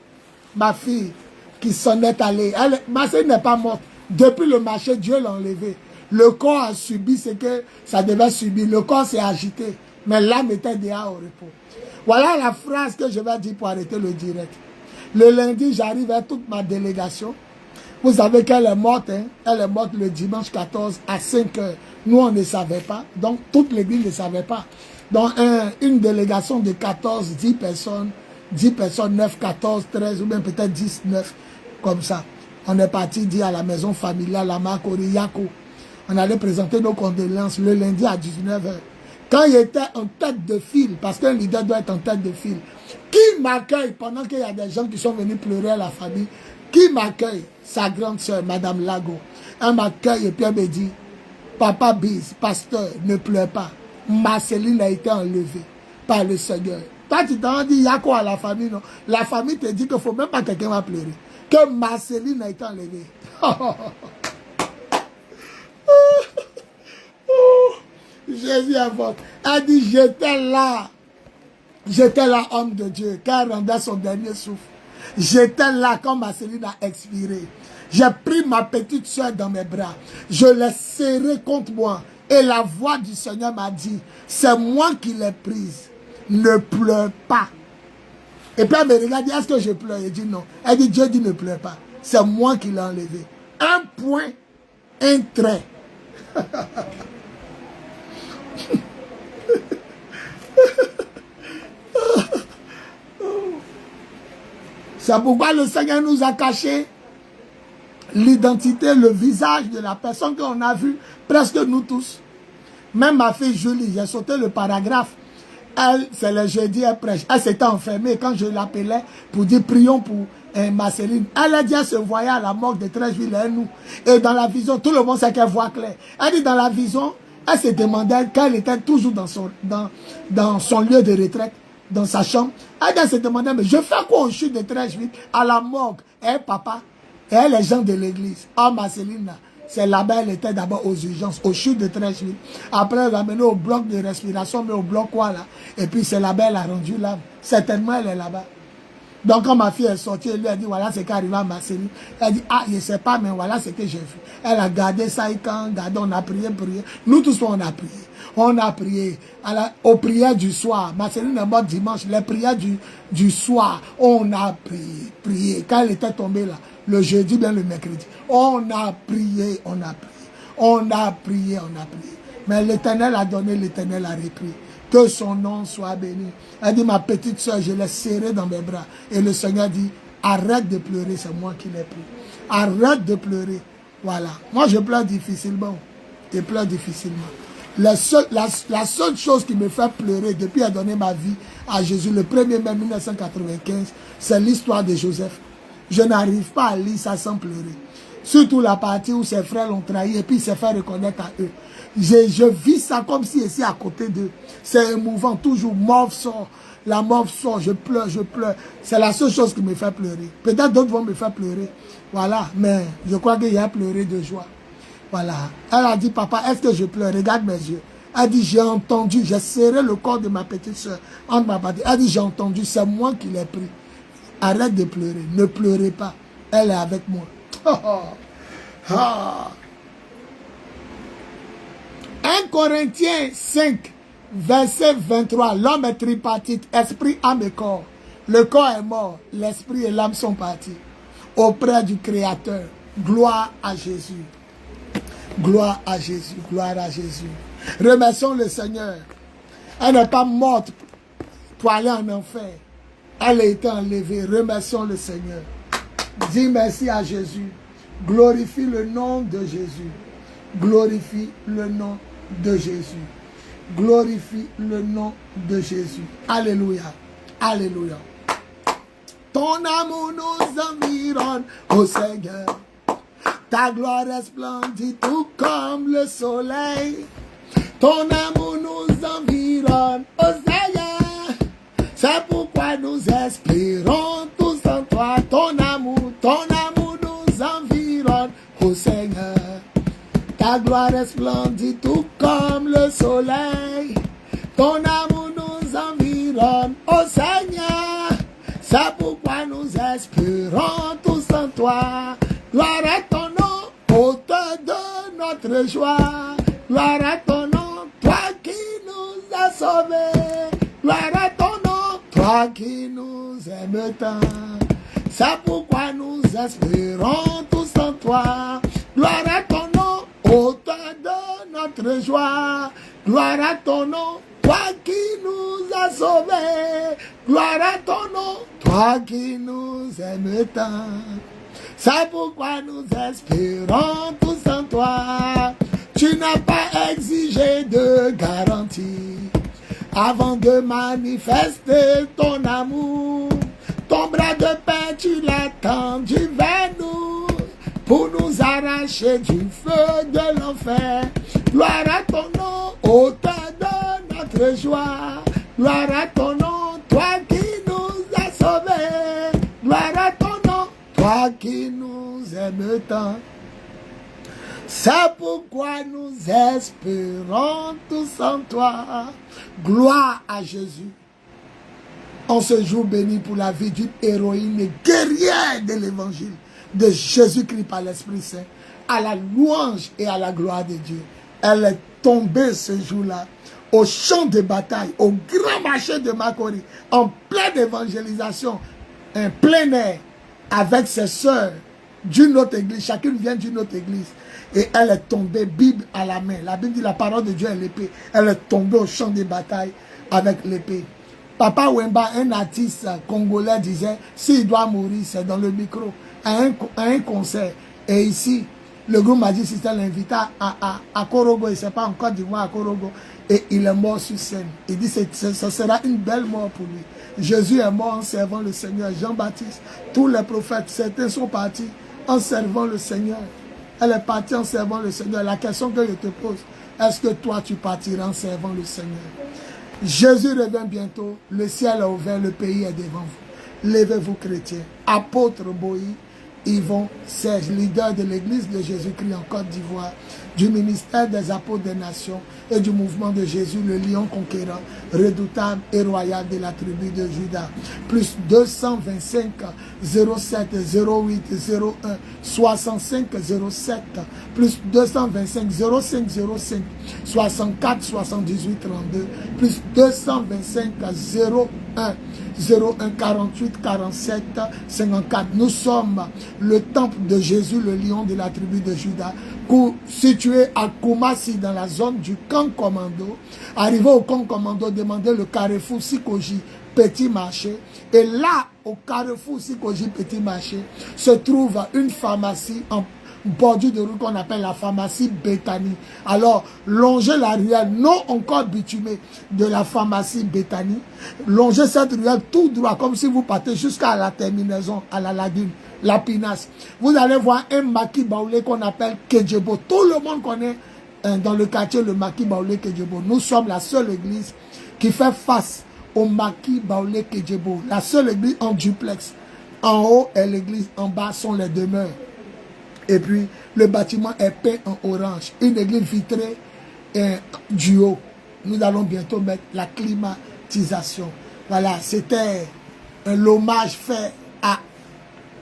ma fille, qui s'en est allée. Marceline n'est pas morte. Depuis le marché, Dieu l'a enlevée. Le corps a subi ce que ça devait subir. Le corps s'est agité. Mais l'âme était déjà au repos. Voilà la phrase que je vais dire pour arrêter le direct. Le lundi, j'arrive avec toute ma délégation. Vous savez qu'elle est morte. Hein? Elle est morte le dimanche 14 à 5 heures. Nous, on ne savait pas. Donc, toute l'église ne savait pas. Donc, une délégation de 14, 10 personnes, 9, 14, 13 ou même peut-être 10, 9, comme ça. On est parti dire à la maison familiale, à Makori Yako. On allait présenter nos condoléances le lundi à 19 heures. Quand il était en tête de file, parce qu'un leader doit être en tête de file, qui m'accueille pendant qu'il y a des gens qui sont venus pleurer à la famille? Qui m'accueille? Sa grande soeur, Madame Lago. Elle m'accueille et puis elle me dit, papa Bise, pasteur, ne pleure pas. Marceline a été enlevée par le Seigneur. Toi, tu t'en dis, il y a quoi à la famille, non? La famille te dit qu'il ne faut même pas que quelqu'un va pleurer. Que Marceline a été Jésus est fort. Elle dit, j'étais là, homme de Dieu, quand elle rendait son dernier souffle. J'étais là quand Marceline a expiré. J'ai pris ma petite soeur dans mes bras. Je l'ai serrée contre moi. Et la voix du Seigneur m'a dit, c'est moi qui l'ai prise. Ne pleure pas. Et puis elle me regarde, est-ce que je pleure? Elle dit non. Elle dit, Dieu dit ne pleure pas. C'est moi qui l'ai enlevé. Un point, un trait. C'est pourquoi le Seigneur nous a caché l'identité, le visage de la personne qu'on a vue, presque nous tous. Même ma fille Julie, j'ai sauté le paragraphe. Elle, c'est le jeudi, elle prêche. Elle s'était enfermée quand je l'appelais pour dire prions pour Marceline. Elle a dit, elle se voyait à la morgue de Trècheville et nous. Et dans la vision, tout le monde sait qu'elle voit clair. Elle dit, dans la vision, elle se demandait, quand elle était toujours dans son lieu de retraite, dans sa chambre, elle se demandait, mais je fais quoi au chute de Trècheville, à la morgue? Et papa, et les gens de l'église. Ah, Marceline, c'est là-bas, elle était d'abord aux urgences, au chute de Trècheville. Après, elle l'a amenée au bloc de respiration, mais au bloc quoi là? Et puis c'est là-bas, elle a rendu l'âme. Certainement, elle est là-bas. Donc quand ma fille est sortie, elle lui a dit, voilà ce qui est arrivé à Marceline. Elle dit, ah, je ne sais pas, mais voilà ce que j'ai vu. Elle a gardé ça, et quand on a prié. Nous tous, on a prié. On a prié aux prières du soir. Marceline est morte dimanche. Les prières du soir, on a prié. Quand elle était tombée là, le jeudi, bien le mercredi, on a prié. Mais l'Éternel a donné, l'Éternel a repris. Que son nom soit béni. Elle dit, ma petite soeur, je l'ai serrée dans mes bras. Et le Seigneur dit, arrête de pleurer, c'est moi qui l'ai pris. Arrête de pleurer. Voilà. Moi, je pleure difficilement. Je pleure difficilement. La seule chose qui me fait pleurer depuis à donner ma vie à Jésus, le 1er mai 1995, c'est l'histoire de Joseph. Je n'arrive pas à lire ça sans pleurer. Surtout la partie où ses frères l'ont trahi et puis il s'est fait reconnaître à eux. Je vis ça comme si ici à côté d'eux. C'est émouvant, toujours mort sort. La mort sort, je pleure. C'est la seule chose qui me fait pleurer. Peut-être d'autres vont me faire pleurer. Voilà, mais je crois qu'il y a pleuré de joie. Voilà. Elle a dit, papa, est-ce que je pleure? Regarde mes yeux. Elle dit, j'ai entendu, j'ai serré le corps de ma petite soeur entre ma partie. Elle dit, j'ai entendu, c'est moi qui l'ai pris. Arrête de pleurer, ne pleurez pas. Elle est avec moi. 1 Corinthiens 5, verset 23. L'homme est tripartite, esprit, âme et corps. Le corps est mort, l'esprit et l'âme sont partis auprès du Créateur. Gloire à Jésus. Gloire à Jésus. Gloire à Jésus. Remercions le Seigneur. Elle n'est pas morte pour aller en enfer. Elle a été enlevée. Remercions le Seigneur. Dis merci à Jésus. Glorifie le nom de Jésus. Glorifie le nom de Jésus. Glorifie le nom de Jésus. Alléluia. Alléluia. Ton amour nous environne, ô Seigneur. Ta gloire resplendit tout comme le soleil. Ton amour nous environne, ô Seigneur. C'est pourquoi nous espérons tous en toi. Ton amour nous environne, ô Seigneur. Ta gloire resplendit tout comme le soleil. Ton amour nous environne, ô Seigneur. C'est pourquoi nous espérons tous en toi. Gloire à ton nom, auteur de notre joie. Gloire à ton nom, toi qui nous as sauvés. Gloire à ton nom, toi qui nous aimes tant. C'est pourquoi nous espérons tous en toi. Gloire à ton nom, auteur de notre joie. Gloire à ton nom, toi qui nous as sauvés. Gloire à ton nom, toi qui nous aimes tant. C'est pourquoi nous espérons tous en toi. Tu n'as pas exigé de garantie avant de manifester ton amour. Ton bras de paix, tu l'as tendu vers nous pour nous arracher du feu de l'enfer. Gloire à ton nom, auteur de notre joie. Gloire à ton nom, toi qui nous as sauvés. Gloire à ton nom, toi qui nous aimes tant. C'est pourquoi nous espérons tous en toi. Gloire à Jésus. En ce jour béni pour la vie d'une héroïne et guerrière de l'évangile de Jésus-Christ par l'Esprit Saint, à la louange et à la gloire de Dieu. Elle est tombée ce jour-là au champ de bataille, au grand marché de Makori, en pleine évangélisation, en plein air, avec ses sœurs d'une autre église. Chacune vient d'une autre église. Et elle est tombée, Bible à la main. La Bible dit la parole de Dieu est l'épée. Elle est tombée au champ de bataille avec l'épée. Papa Wemba, un artiste congolais, disait, s'il doit mourir, c'est dans le micro, à un concert. Et ici, le groupe Magic System l'invita à Korogo, il ne sait pas encore d'Ivoire à Korogo, et il est mort sur scène. Il dit, ce sera une belle mort pour lui. Jésus est mort en servant le Seigneur. Jean-Baptiste, tous les prophètes, certains sont partis en servant le Seigneur. Elle est partie en servant le Seigneur. La question que je te pose, est-ce que toi tu partiras en servant le Seigneur? Jésus revient bientôt, le ciel est ouvert, le pays est devant vous. Levez-vous chrétiens. Apôtre Boï, Yvon Serge, leader de l'église de Jésus-Christ en Côte d'Ivoire, du ministère des apôtres des nations et du mouvement de Jésus, le lion conquérant, redoutable et royal de la tribu de Juda. Plus 225 07 08 01 65 07 plus 225 05 05 64 78 32 plus 225 01 01 48 47 54. Nous sommes le temple de Jésus, le lion de la tribu de Juda, situé à Koumassi dans la zone du camp commando. Arrivé au camp commando, demandez le carrefour Sikoji Petit Marché. Et là, au carrefour Sikoji Petit Marché, se trouve une pharmacie en bordure de rue qu'on appelle la pharmacie Bethany. Alors, longez la ruelle non encore bitumée de la pharmacie Bethany. Longez cette ruelle tout droit, comme si vous partez jusqu'à la terminaison, à la lagune, la Pinasse. Vous allez voir un maquis baoulé qu'on appelle Kedjebo. Tout le monde connaît dans le quartier le maquis baoulé Kedjebo. Nous sommes la seule église qui fait face au maquis baoulé Kedjebo. La seule église en duplex. En haut est l'église, en bas sont les demeures. Et puis, le bâtiment est peint en orange. Une église vitrée du haut. Nous allons bientôt mettre la climatisation. Voilà, c'était l'hommage fait à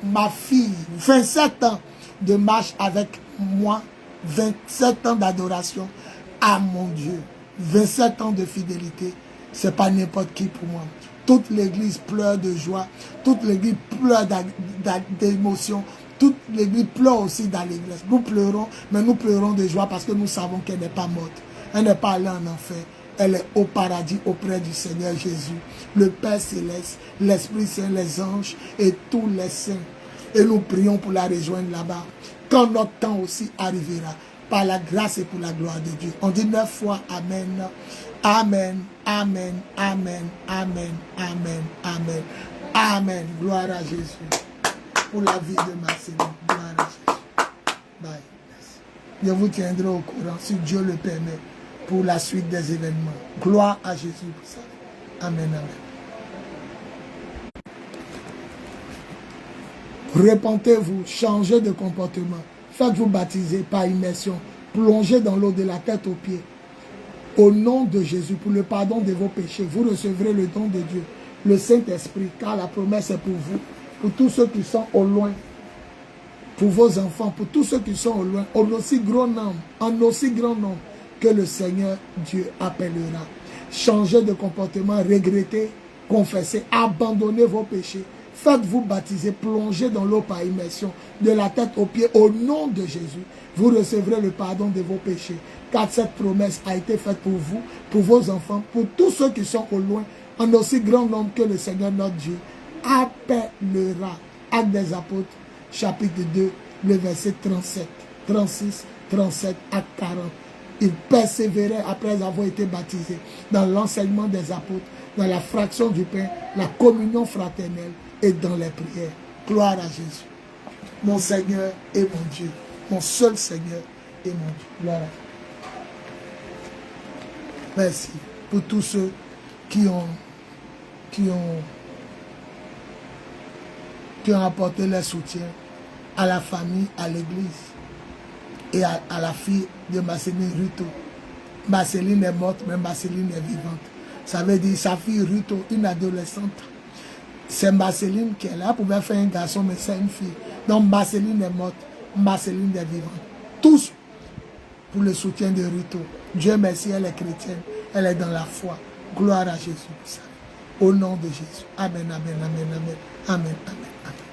ma fille. 27 ans de marche avec moi. 27 ans d'adoration à mon Dieu. 27 ans de fidélité. C'est pas n'importe qui pour moi. Toute l'église pleure de joie. Toute l'église pleure d'émotion. Toute l'église pleure aussi dans l'église. Nous pleurons, mais nous pleurons de joie parce que nous savons qu'elle n'est pas morte. Elle n'est pas allée en enfer. Elle est au paradis auprès du Seigneur Jésus. Le Père Céleste, l'Esprit Saint, les anges et tous les saints. Et nous prions pour la rejoindre là-bas. Quand notre temps aussi arrivera, par la grâce et pour la gloire de Dieu. On dit 9 fois Amen. Amen, Amen, Amen, Amen, Amen, Amen. Amen. Gloire à Jésus. Pour la vie de Marcelo. Gloire à Jésus. Bye. Je vous tiendrai au courant, si Dieu le permet, pour la suite des événements. Gloire à Jésus pour ça. Amen, amen. Repentez-vous, changez de comportement. Faites-vous baptiser par immersion. Plongez dans l'eau de la tête aux pieds. Au nom de Jésus, pour le pardon de vos péchés, vous recevrez le don de Dieu, le Saint-Esprit, car la promesse est pour vous. Pour tous ceux qui sont au loin, pour vos enfants, pour tous ceux qui sont au loin, en aussi grand nombre que le Seigneur Dieu appellera. Changez de comportement, regrettez, confessez, abandonnez vos péchés, faites-vous baptiser, plongez dans l'eau par immersion, de la tête aux pieds, au nom de Jésus. Vous recevrez le pardon de vos péchés, car cette promesse a été faite pour vous, pour vos enfants, pour tous ceux qui sont au loin, en aussi grand nombre que le Seigneur notre Dieu appellera. Actes des Apôtres, chapitre 2, le verset 37, 36, 37 à 40. Ils persévéraient après avoir été baptisés dans l'enseignement des apôtres, dans la fraction du pain, la communion fraternelle et dans les prières. Gloire à Jésus. Mon Seigneur et mon Dieu. Mon seul Seigneur et mon Dieu. Gloire à Dieu. Merci pour tous ceux qui ont apporté leur soutien à la famille, à l'église. et à la fille de Marceline Ruto. Marceline est morte, mais Marceline est vivante. Ça veut dire sa fille Ruto, une adolescente. C'est Marceline qui est là. Elle pouvait faire un garçon, mais c'est une fille. Donc Marceline est morte, Marceline est vivante. Tous pour le soutien de Ruto. Dieu merci, elle est chrétienne. Elle est dans la foi. Gloire à Jésus. Au nom de Jésus. Amen, amen, amen, amen. Amen, amen, amen.